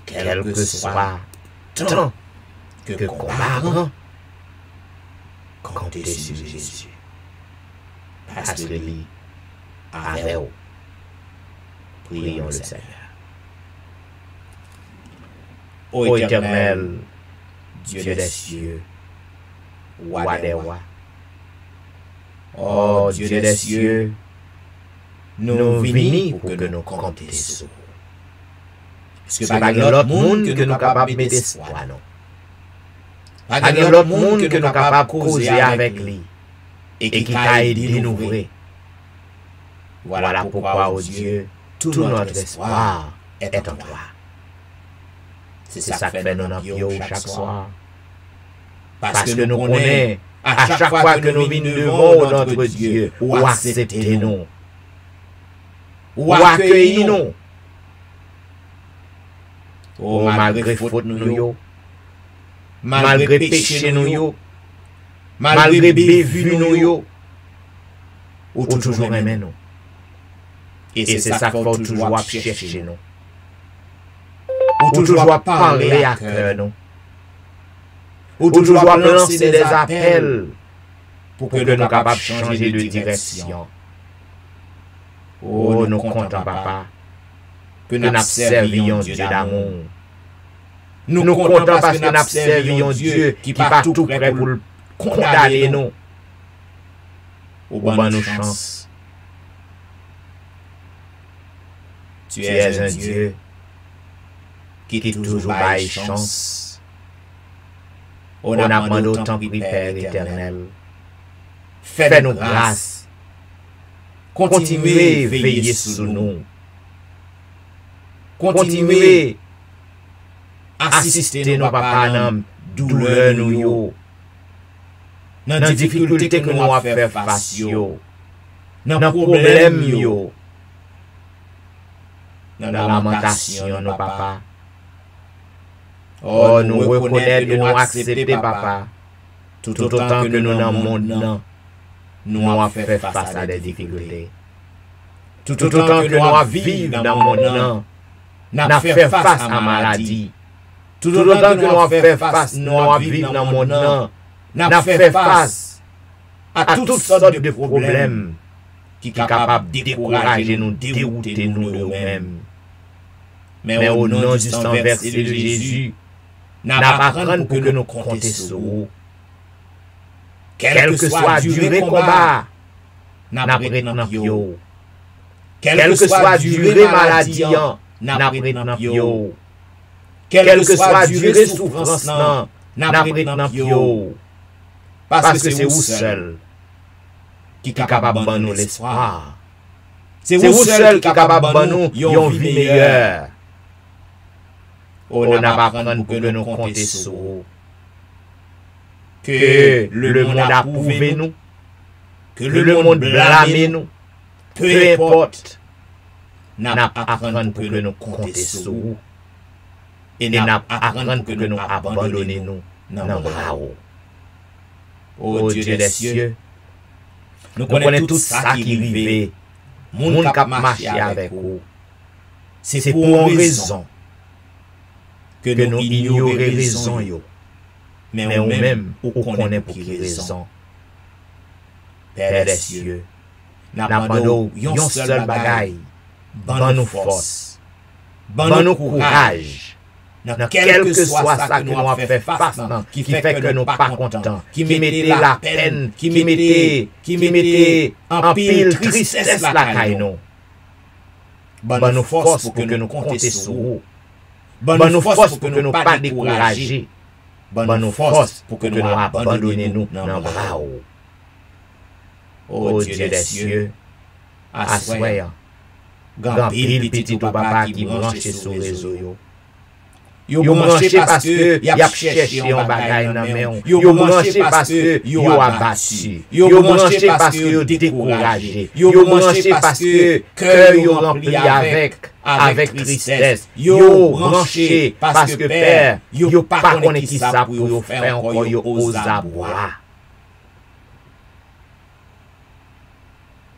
quel que soit temps que combat, comptez sur Jésus. Parce que lui, avec vous, prions le Seigneur. Ô Éternel, Dieu des cieux, roi des rois, ô Dieu des cieux, nous venons pour que nous comptions sur vous. Parce que pas l'autre monde que nous capables de mettre espoir, non. Pas l'autre monde que nous capables de causer avec lui. Et qui t'a aidé nous vrai. Voilà pourquoi, ô Dieu, tout notre espoir est en toi. C'est ça que fait nous en chaque soir. Parce que nous connaissons, à chaque fois que nous venons devant notre Dieu, ou accepter nous, ou accueillir nous. Oh, malgré faute nous, malgré péché nous, malgré bévu nous, ou toujours aimer nous. Et c'est ça qu'il faut toujours chercher nous. Ou toujours parler à cœur nous. Ou toujours lancer des appels pour que nous soyons capables de changer de direction. Oh, nous comptons, papa, que nous servions Dieu d'amour. Nous comptons parce que nous servions Dieu qui va tout prêt pour condamner nous. Ou bonne nos chances. Tu es un Dieu qui toujours baille chance. On a demandé autant pour Père éternel. Fais-nous grâce. Continuez à veiller sur nous. Continuez à assister nos papas dans douleur nous. Dans la difficulté que nous avons fait face. Dans le problème. Dans la lamentation, nos papas. Oh, nous reconnaissons et nous acceptons, papa. Tout autant que nous dans le monde, nous avons fait face à des difficultés. Tout autant que nous avons vécu dans le monde, nous avons fait face à la maladie. Tout autant que nous avons fait face, nous avons vécu dans le monde, nous avons fait face à toutes sortes de problèmes qui sont capables de décourager nous, dérouter nous de nous-mêmes. Mais au nom du sang versé de Jésus, n'a pas crainte pour que nous comptions sur vous. Quel que soit la durée combat, n'a pas yo. Quel que soit la durée maladie, n'a pas yo. Quel que soit la durée souffrance, n'a pas yo. Parce que c'est vous seul qui est capable de nous l'espoir. C'est vous seul qui est capable de nous une vie meilleure. On n'a pas crainte pour que nous comptions sur vous. Que le monde approuve nous, que le monde blâme nous, peu importe, n'a pas crainte pour que nous comptions sur vous. Et n'a pas crainte pour que nous abandonnons nous dans le bras. Ô Dieu des cieux, nous connaissons tout ça qui arrive, monde qui marche avec vous. C'est pour une raison que nous ignorons raison. Mais nous-mêmes, nous connaissons pour quelle raison. Père des cieux, nous demandons une seule bagaille, bonne nous force, bonne nous courage, quel que soit ça que nous avons fait face, qui fait que nous ne sommes pas contents, qui mettait la peine, qui mettait en pile tristesse la caille nous. Bonne nous force pour que nous comptions sur vous. Bonne nous force pour que nous ne soyons pas découragés. Bonne nous force pour que nous abandonnions nous dans le bras. Ô Dieu des cieux, assoyant, grand pile petit ou papa qui branche sur le réseau. Yo branché parce que y a cherché un bagage dans main. Yo branché parce que yo abattu. Yo branché parce que yo découragé. Yo branché parce que cœur yo rempli avec tristesse. Yo branché parce que Père, yo pas connaît qui ça pour yo faire encore yo aux abois.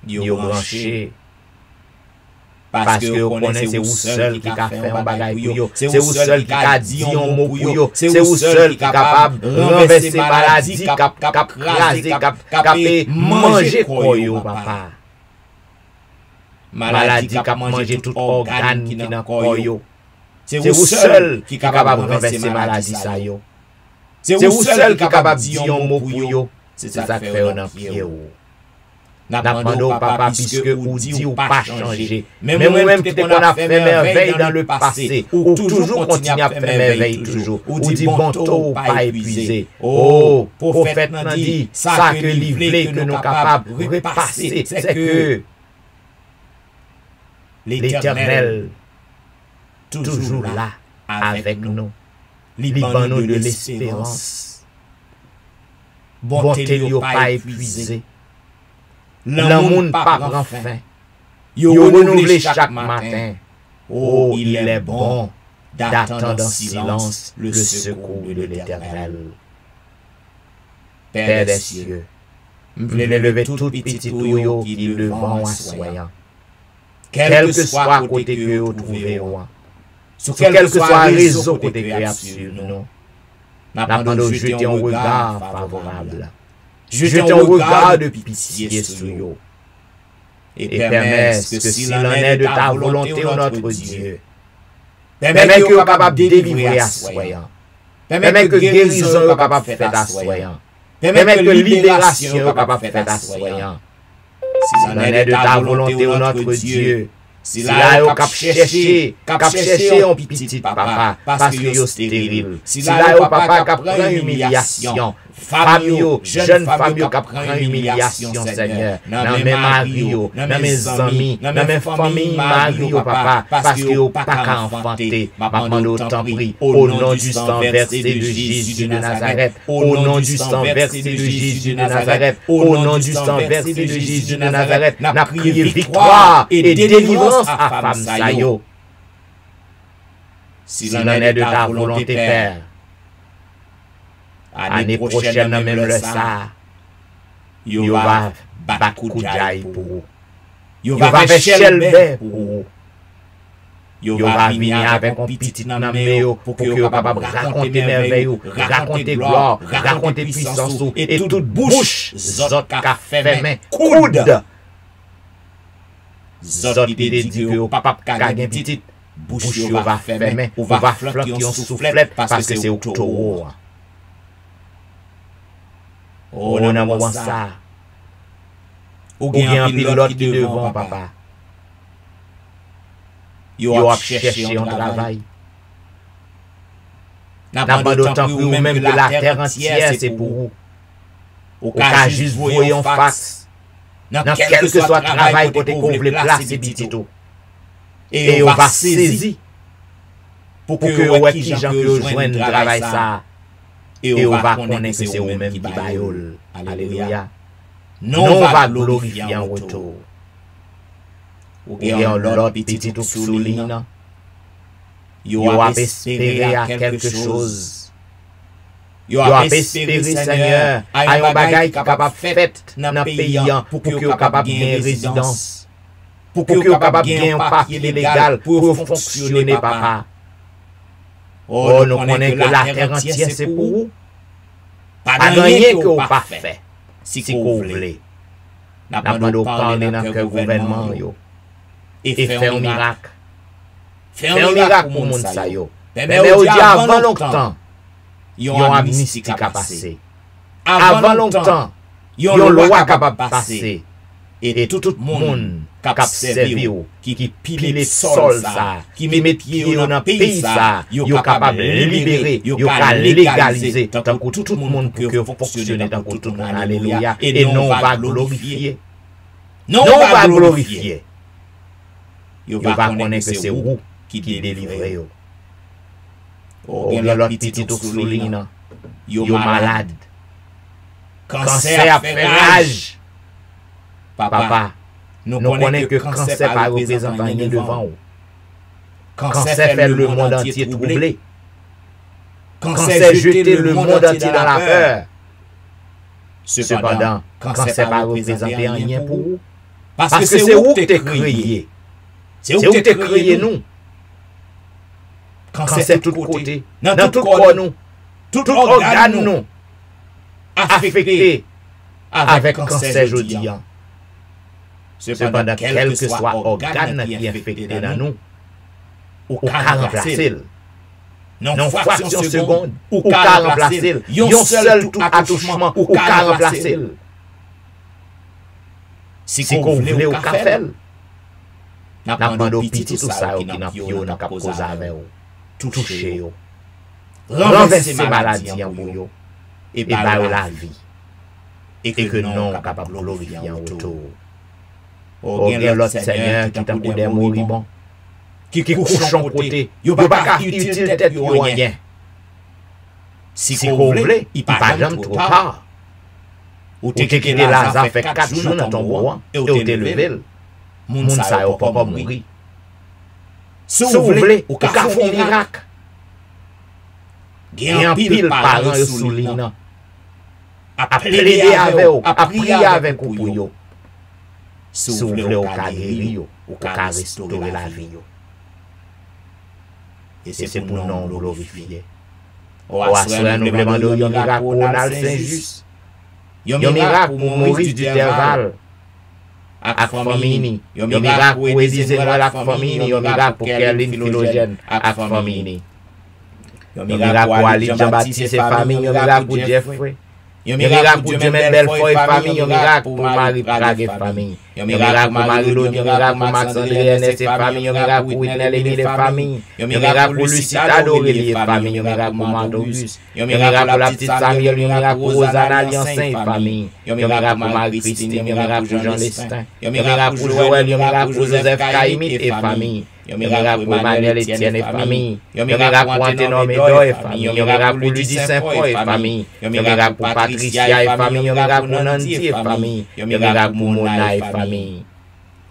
Yo branché parce que vous connaissez vous seul qui a fait un bagage pour vous. C'est vous seul qui a dit un mot pour vous. C'est vous seul qui est capable de renverser maladie, qui a crasé, qui a mangé quoi yo papa. Maladie qui a mangé tout organe qui dans corps yo. C'est vous seul qui est capable de renverser maladie ça yo. C'est vous seul qui est capable de dire un mot pour vous. C'est ça qui fait dans pied ou. N'apprenons papa puisque vous dit ou pas changer. Mais moi-même peut-être qu'on a fait merveille dans le passé. Ou toujours continue à faire merveille toujours. Ou dit bon tôt ou pas épuisé. Oh, prophète n'a dit ça que livré que nous capables de repasser. C'est que l'Éternel toujours là avec nous. Libère-nous de l'espérance. Bonté n'a pas épuisé. L'amour n'a pas grand fin. Yo renouvelé chaque matin. Oh, il est bon d'attendre en silence le secours de l'Éternel. Père des cieux, m'vle lever tout petit tuyau qui le vent assoyant. Quel que soit côté que vous trouvez, sur quel que soit réseau côté que vous avez nous, n'attendons jeter un regard favorable. Jetez un regard de pitié sur eux. Et permets que s'il en est de ta volonté, ô notre Dieu, permets que vous soyez capable de délivrer assoyant. Permets que guérison soit capable de faire assoyant. Permets que libération soit capable de faire assoyant. S'il en est de ta volonté, ô notre Dieu, Si la yo kap chercher un petit papa parce que yo stérile. Si la yo papa kap prend humiliation. Femme yo, jeune femme yo kap prend humiliation Seigneur. Nan men mari yo, nan men amis, nan men famille mari yo papa parce que yo pas qu'à enfanter. Maman autant prie au nom du sang versé de Jésus de Nazareth. Au nom du sang versé de Jésus de Nazareth. Au nom du sang versé de Jésus de Nazareth. N'a prié victoire et délivrance à femme sa yo. S'il en est de ta volonté, Père, année prochaine, même le ça, yo va battre coup d'ail pour vous. Yo va faire chelbe pour vous. Yo va venir avec un petit nan yo pour que yo capable raconter merveille, raconter gloire, raconter puissance et toute bouche zot ka fermé coude. Zot qui dit que yo papa ka gen petit bouche yo va fermé, ou va flanquer un soufflet parce que c'est au taureau. Oh, on a moins ça. Ou bien un pilote qui devant papa. Yo a cherché un travail. N'a pas d'autant que ou même que la terre entière c'est pour vous. Ou qu'à juste voyer en face. Dans quel que soit le travail pour te couvrir placer petit tout. Et on va saisir pour que vous qui gens que joignent le travail ça. Et on va connaître que c'est vous-même qui baillol. Alléluia. Non va glorifier en retour. Ou bien l'autre petit tout souligne. Yo a espéré à quelque chose. Yo a espéré Seigneur à un bagage capable fait dans le pays pour que vous capable bien résidence. Pour que vous capable bien un papier légal pour fonctionner papa. Oh, nous connaissons que la terre entière c'est pour vous. Pas rien que vous pas fait. Si vous voulez. N'a pas de parler dans le gouvernement yo. Et faire un miracle. Faire un miracle pour moun sa yo. Mais au dia avant longtemps, yon amnistie qui a passé. Avant longtemps, yon loi capable passer. Et tout le monde qui servi ou, qui pile le sol ça, qui met pied dans le pays ça, yon capable de libérer, yon capable légaliser, tant que tout le monde peut fonctionner dans tout le monde. Alléluia. Et non va glorifier. Non va glorifier. Yon va connaître que c'est vous qui délivre yo. Oh, bien l'autre petit tout souligne, yo malade. Cancer a fait rage. Papa, nous connaissons que cancer pas représente rien devant vous. Cancer fait le monde entier troublé. Cancer jeter le monde entier dans la peur. Cependant, cancer pas représente rien pour vous. Parce que c'est vous qui t'es créé. C'est vous qui t'es créé nous. Cancer tout côté, dans tout corps nous, tout organe nous, affecté avec cancer jeudi. Cependant, quel que soit organe qui est infecté dans nous, ou qu'à remplacer, non fraction seconde, ou qu'à remplacer, yon seul tout attouchement, ou qu'à remplacer. Si vous voulez ou qu'à faire, n'a pas de petit tout ça qui n'a pas cause avec vous. Toucher yo, renverser maladie en vous et par la vie et que non capable de glorifier en retour. Oh, bien l'autre Seigneur qui t'a pour des moribonds qui couche en côté, yo pas utile tête yo rien. Si vous voulez, il pas jamais trop tard. Ou t'es quitté Lazare fait 4 jours dans ton bois et ou t'es levé. Moun sa yo pas mourir. Si vous voulez, ou ka font un miracle. Il y a un pile parents yo souligne. A plaider avec vous, a prier avec vous pour yo. Si vous voulez, ou ka guérir yo, ou ka restaurer la vie yo. Et c'est pour nous glorifier. Ou assurer nous demander un miracle pour Ronald Saint-Just. Un miracle pour Maurice Duterval. Ak famille, yon miracle pour Élisée la famille, yon miracle pour Kerline Philogène ak famille. Yon miracle pour Ali Jean-Baptiste et famille, yon miracle pour Jeffrey. Yon miracle pour Dieu mettre Belfort et famille, yon miracle pour Marie Prague et famille. Yon miracle pour Marie-Lone, yon miracle pour Max-André Ernest et famille, yon miracle pour Whitney Émile et famille. Yon miracle pour Lucita Dorélie et famille, yon miracle pour Marc Auguste. Yon miracle pour la petite Samuel, yon miracle pour Rosanna Liancin et famille. Yon miracle pour Marie-Christine, yon miracle pour Jean Lestin. Yon miracle pour Joël, yon miracle pour Joseph Caïmit et famille. Yon miracle pour Emmanuel Etienne et famille. Yon miracle pour Anténon Médor et famille. Yon miracle pour Ludie Saint-Paul et famille. Yon miracle pour Patricia et famille. Yon miracle pour Nancy et famille. Yon miracle pour Mona et famille.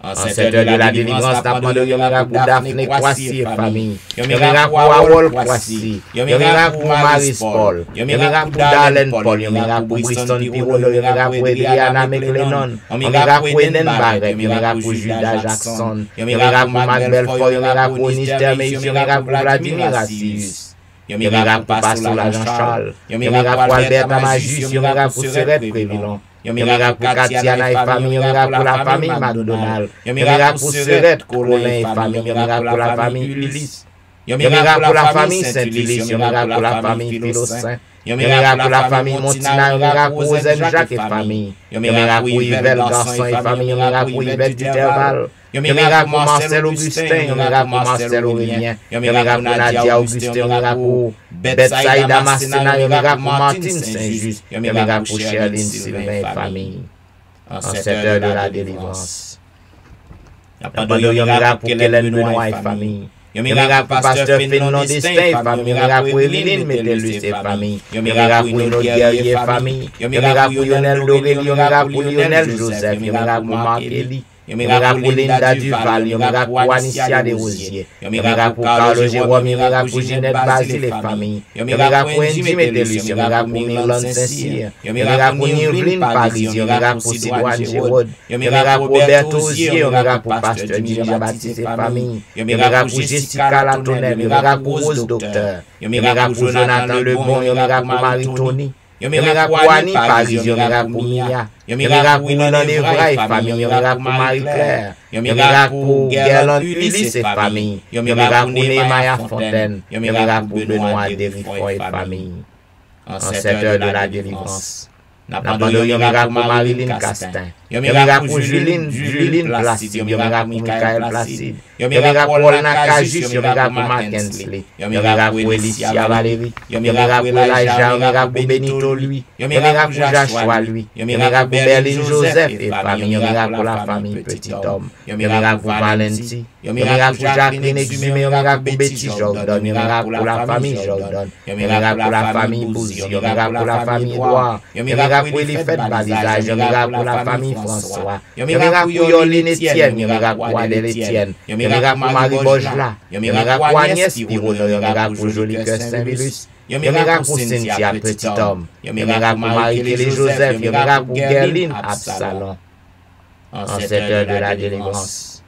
En cette heure de la délivrance, t'apprends de yon miracle pour Daphné Kwasi et famille. Yon miracle pour Harold Kwasi. Yon miracle pour Maris Paul. Yon miracle pour Darlene Paul. Yon miracle pour Briston Pirolo. Yon miracle pour Eliana McLennan. Yon miracle pour Eden Barrett. Yon miracle pour Judas Jackson. Yon miracle pour Marc Belfort. Yon miracle pour Nister Meis. Yon miracle pour Vladimir Assius. Yon miracle pour Pastor Jean-Charles. Yon miracle pour Albert Amajus. Yon miracle pour Serette Prévilon. Yon miracle pour Katiana et famille, yon miracle pour la famille McDonald. Yon miracle pour Serette Colin et famille, yon miracle pour la famille Ulysse. Yon miracle pour la famille Saint-Ulysse, yon miracle pour la famille Philosaint. Yon miracle pour la famille Montina, yon miracle pour Rosen Jacques et famille. Yon miracle pour Yvette Garçon et famille, yon miracle pour Yvette Duterval. Yon miracle pour Marcel Augustin, yon miracle pour Marcel Aurélien. Yon miracle pour Nadia Augustin, yon miracle pour Betsaïda Massena, yon miracle pour Martine Saint-Just. Yon miracle pour Sherline Sylvain et famille. En cette heure de la délivrance. Yon miracle pour Kellen Benoît et famille. Yon miracle pour Pasteur Fénon Destin et famille. Yon miracle pour Eline Métellus et famille. Yon miracle pour Inod Guerrier et famille. Yon miracle pour Lionel Dorélie. Yon miracle pour Lionel Joseph. Yon miracle pour Marc Elie. Yon miracle pour Linda Duval. Yon miracle pour Anicia Desrosiers. Yon miracle pour Carlo Jérôme. Yon miracle pour Ginette Basile et famille. Yon miracle pour Andy Métellus. Yon miracle pour Mirland Saint-Cyr. Yon miracle pour Nirvline Paris. Yon miracle pour Sidoine Gérard. Yon miracle pour Roberto Osier. Yon miracle pour Pasteur Didier Baptiste et famille. Yon miracle pour Jessica Latonel. Yon miracle pour Rose Docteur. Yon miracle pour Jonathan Lebon. Yon miracle pour Marie-Tony. Yon miracle pour Annie Paris. Yon miracle pour Mia. Yon miracle pour Milan Evra et famille. Yon miracle pour Marie-Claire. Yon miracle pour Gerland Ulysse et famille. Yon miracle pour Nehemiah Fontaine. Yon miracle pour Benoît Derrifoy et famille. En cette heure de la délivrance. N'abandonne yon miracle pour Marilyn Castin. Yon miracle pour Juline Placide. Yon miracle pour Michael Placide. Yon miracle pour Paul Nakajus. Yon miracle pour Mackensley. Yon miracle pour Elicia Valérie. Yon miracle pour Elijah. Yon miracle pour Benito Louis. Yon miracle pour Joshua Louis. Yon miracle pour Berlin Joseph et famille. Yon miracle pour la famille Petit Homme. Yon miracle pour Valenti. Yon miracle pour Jacqueline Exumé. Yon miracle pour Betty Jordan. Yon miracle pour la famille Jordan. Yon miracle pour la famille Bouzy. Yon miracle pour la famille Edouard. Yon miracle pour Elifet Balisage. Yon miracle pour la famille François. Yon miracle pour Yoline Etienne. Yon miracle pour Adèle Etienne. Yon miracle pour Marie Bojla. Yon miracle pour Agnès Pirono. Yon miracle pour Joli Cœur Saint-Vilus. Yon miracle pour Cynthia Petit Homme. Yon miracle pour Marie-Télé Joseph. Yon miracle pour Gerline Absalon. En cette heure de la délivrance.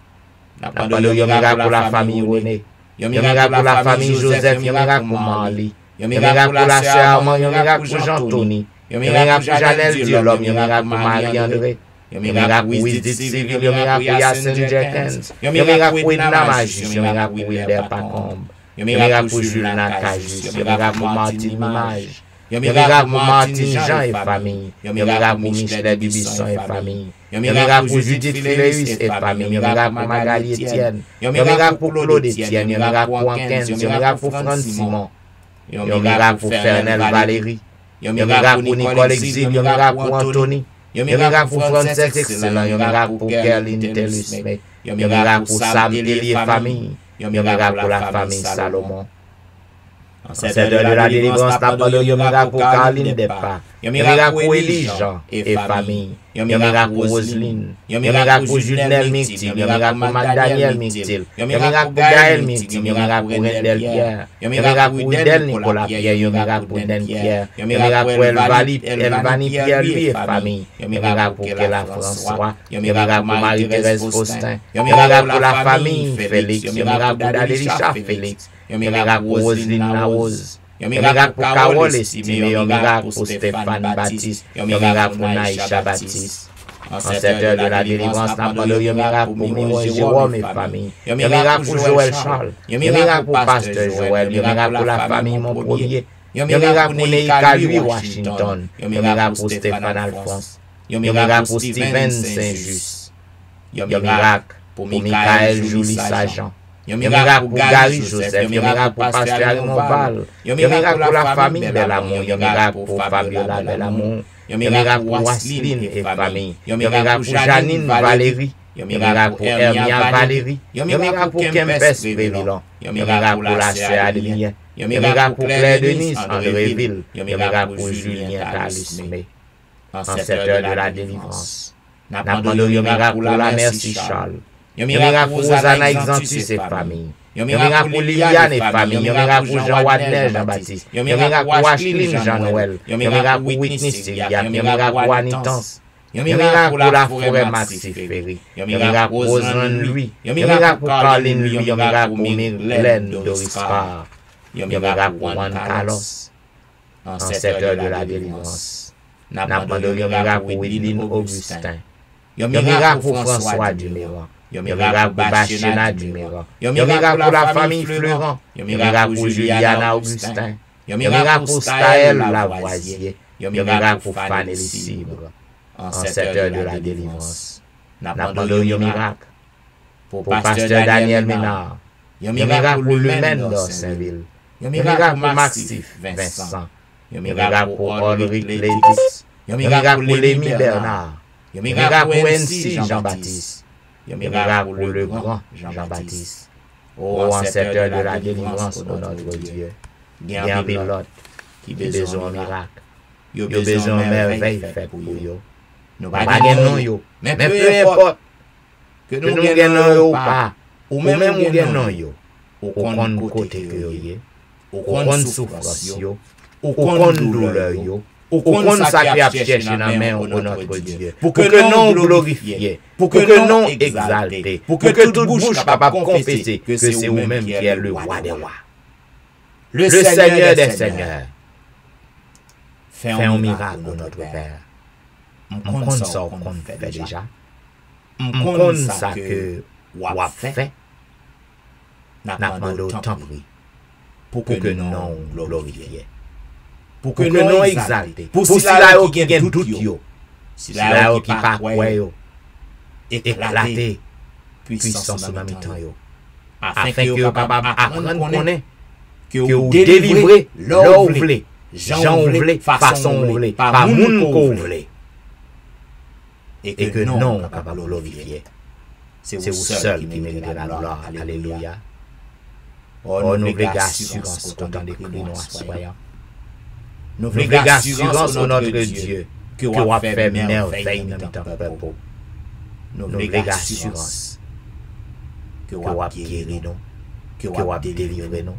Yon miracle pour la famille René. Yon miracle pour la famille Joseph. Yon miracle pour Marly. Yon miracle pour la sœur Armand. Yon miracle pour Jean-Tony. Yon miracle pour Janelle Diolom. Yon miracle pour Marie-André. Yon miracle pour Wisdit Civil. Yon miracle pour Yassine Jenkins. Yon miracle pour Edna Magis. Yon miracle pour Wilder Pacombe. Yon miracle pour Jules Nakajus. Yon miracle pour Martine Mimage. Yon miracle pour Martine Jean et famille. Yon miracle pour Michelet Dubisson et famille. Yon miracle pour Judith Fileus et famille. Yon miracle pour Magali Etienne. Yon miracle pour Claude Etienne. Yon miracle pour Wankens. Yon miracle pour Franck Simon. Yon miracle pour Fernel Valérie. Yon miracle pour Nicole Exil. Yon miracle pour Anthony. Yon miracle pour Frances Excellent. Yon miracle pour Kerline Tellus. Yon miracle pour Sam Tellier et famille. Yon miracle pour la famille Salomon. En cette heure de la délivrance, n'abandonne yon miracle pour Caroline Depa. Yon miracle pour Élie Jean et famille. Yon miracle pour Roselyne. Yon miracle pour Julnel Mictil. Yon miracle pour Magdaniel Mictil. Yon miracle pour Gaël Mictil. Yon miracle pour Rendel Pierre. Yon miracle pour Del Nicolas Pierre. Yon miracle pour Den Pierre. Yon miracle pour Elvani Pierre lui et famille. Yon miracle pour Kela François. Yon miracle pour Marie-Thérèse Faustin. Yon miracle pour la famille Félix. Yon miracle pour Adélisha Félix. Yon miracle pour Roselyne Larose. Yon miracle pour Carole Estimé. Yon miracle pour Stéphane Baptiste. Yon miracle pour Naïcha Baptiste. En cette heure de la délivrance, n'abandonne yon miracle pour Mimo Jérôme et famille. Yon miracle pour Joël Charles. Yon miracle pour Pasteur Joël. Yon miracle pour la famille Mon Premier. Yon miracle pour Neika Louis Washington. Yon miracle pour Stéphane Alphonse. Yon miracle pour Steven Saint-Just. Yon miracle pour Michael Julie Sajan. Yon miracle pour Gary Joseph. Yon miracle pour Pasteur Raymond Val. Yon miracle pour la famille Belamour. Yon miracle pour Fabiola Belamour. Yon miracle pour Wasseline et famille. Yon miracle pour Janine Valérie. Yon miracle pour Hermia Valérie. Yon miracle pour Kempes Prévilon. Yon miracle pour la sœur Adrien. Yon miracle pour Claire Denise Andréville. Yon miracle pour Julien Talismé, ancêtre de la délivrance. N'a demandé yon miracle pour la Merci Charles. Yon miracle pour Rosanna Exantus et famille. Yon miracle pour Liliane et famille. Yon miracle pour Jean Wadner Jean-Baptiste. Yon miracle pour Ashline Jean-Noël. Yon miracle pour Whitney Sylvia. Yon miracle pour Anitance. Yon miracle pour la forêt Maxi Ferry. Yon miracle pour Rosanne Louis. Yon miracle pour Caroline Louis. Yon miracle pour Mylène Doris Parr. Yon miracle pour Juan Carlos, ancêtre de la délivrance. N'a demandé yon miracle pour Willine Augustin. Yon miracle pour François Duméran. Yon miracle pour Bachena Duméran. Yon miracle pour la famille Florent. Yon miracle pour Juliana Augustin. Yon miracle pour Staël Lavoisier. Yon miracle pour Fanny Cibre, ancêtre de la délivrance. N'a demandé yon miracle pour Pasteur Daniel Ménard. Yon miracle pour Lumen d'Orsainville. Yon miracle pour Maxif Vincent. Yon miracle pour Ulrich Lédis. Yon miracle pour Lémi Bernard. Yon miracle pour NC Jean-Baptiste. Yon miracle pour le grand Jean-Baptiste. Ô ancêtre de la délivrance, ô notre Dieu. Bien pilote qui besoin de miracle. Yo besoin de merveille fait pour yo. Nous pas gagnons yo. Mais peu importe que nous gagnons yo pas. Ou même nous gagnons yo. Ou qu'on côté que yo yé. Ou qu'on souffrance yo. Ou qu'on douleur yo. Ou qu'on sacrifice chercher dans main au notre Dieu. Pour que non glorifié, pour que non exalté, pour que toute bouche capable de confesser que c'est vous-même qui est le roi des rois. Le Seigneur des seigneurs. Fait un miracle pour notre Père. On compte ça qu'on fait déjà. On compte ça que roi fait. N'a demandé autant pris. Pour que non glorifié. Pour que non exalté. Pour si là qui gagne doute yo. Si là qui pas quoi yo. Éclater puissance dans mi-temps yo. Afin que yo capable apprendre connaître que vous délivrez l'eau vle, Jean vle, façon vle, pas moun ko vle. Et que non capable de glorifier. C'est vous seul qui méritez la gloire. Alléluia. Oh, nous voulons assurance content de crier nous assoyants. Nous voulons assurance au notre Dieu que vous avez fait merveille dans notre peuple. Nous voulons assurance que vous avez guéri nous, que vous avez délivré nous,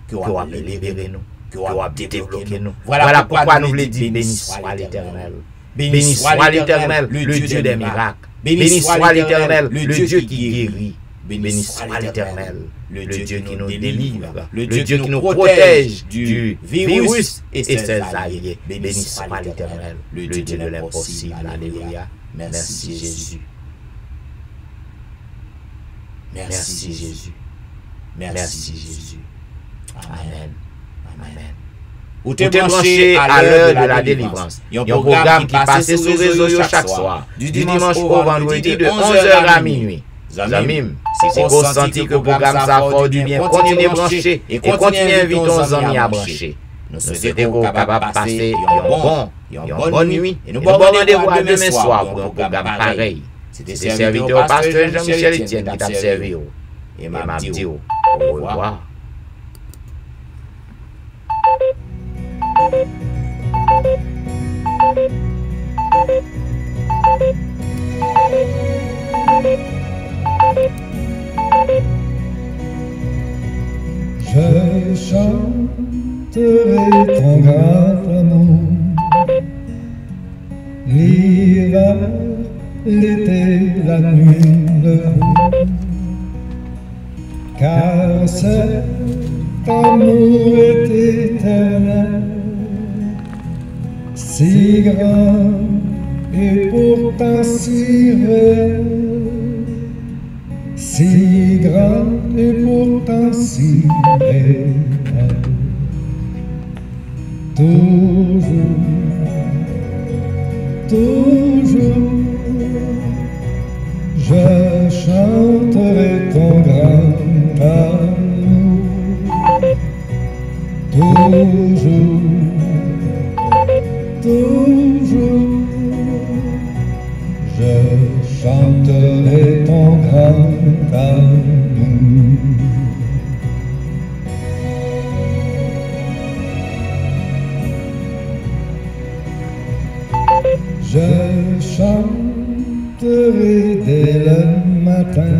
que vous avez libéré nous, que vous avez débloqué nous. Voilà pourquoi nous voulons dire béni soit l'Éternel. Béni soit l'Éternel, le Dieu des miracles. Béni soit l'Éternel, le Dieu qui guérit. Béni soit l'Éternel, le Dieu qui nous délivre, le Dieu qui nous protège du virus et ses alliés. Béni soit l'Éternel, le Dieu de l'impossible. Alléluia. Merci Jésus. Merci Jésus. Merci Jésus. Amen. Amen. Ou te branché à l'heure de la délivrance. Il y a un programme qui passe sur les réseaux chaque soir, du dimanche au vendredi de 11h à minuit. Zamim, si vous sentez que le programme ça fait du bien, continuez brancher et continuez inviter nos amis à brancher. Nous souhaitons que vous capable de passer une bonne nuit et nous bon rendez-vous à demain soir pour un programme pareil. C'était serviteur pasteur Jean-Michel Etienne qui t'a servi. Et m'a dit au revoir. Je chanterai ton grand amour, l'hiver, l'été, la nuit, le jour, car cet amour est éternel, si grand et pourtant si réel. Si grand et pourtant si réel. toujours, toujours, je chanterai ton grand amour. Toujours, toujours, je chanterai ton grand amour. Je chanterai dès le matin,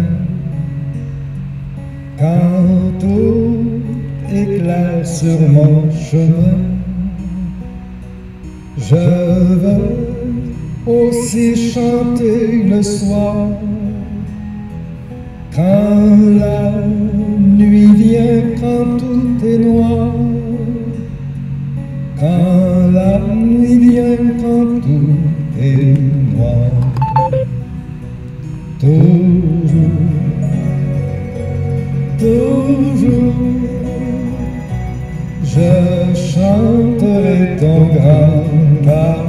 quand tout éclaire sur mon chemin. Je veux aussi chanter le soir, quand la nuit vient, quand tout est noir. Quand la nuit vient, quand tout est noir. Toujours, toujours, je chanterai ton grand amour.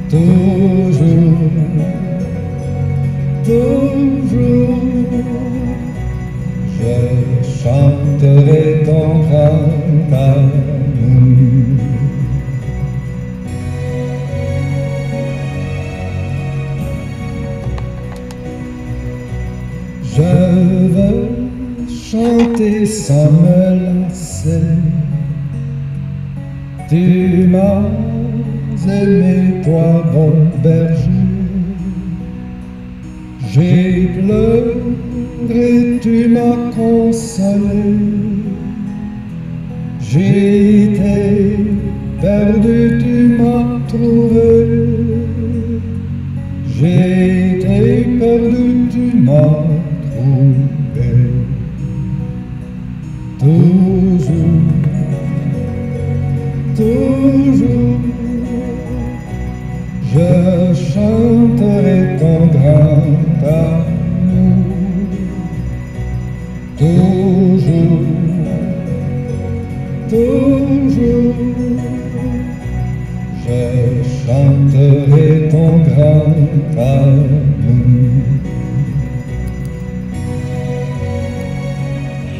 Toujours, toujours, je chanterai ton grand amour. Je veux chanter sans me lasser. Tu m'as aimé, toi, bon berger. J'ai pleuré, tu m'as consolé. J'ai été perdu, tu m'as trouvé. J'ai été perdu, tu m'as trouvé. Toujours, toujours, je chanterai ton grand amour. Toujours, toujours, je chanterai ton grand amour.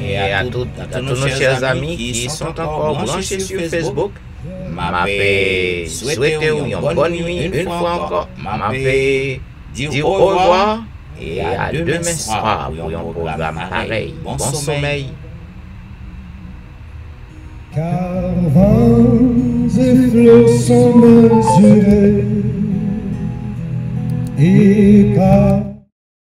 Et à tous nos chers amis qui sont encore branchés sur Facebook, m'a fait souhaiter une bonne nuit une fois encore. M'a fait dire au revoir et à demain soir pour un programme pareil. Bon sommeil. Car vents et flots sont mesurés et par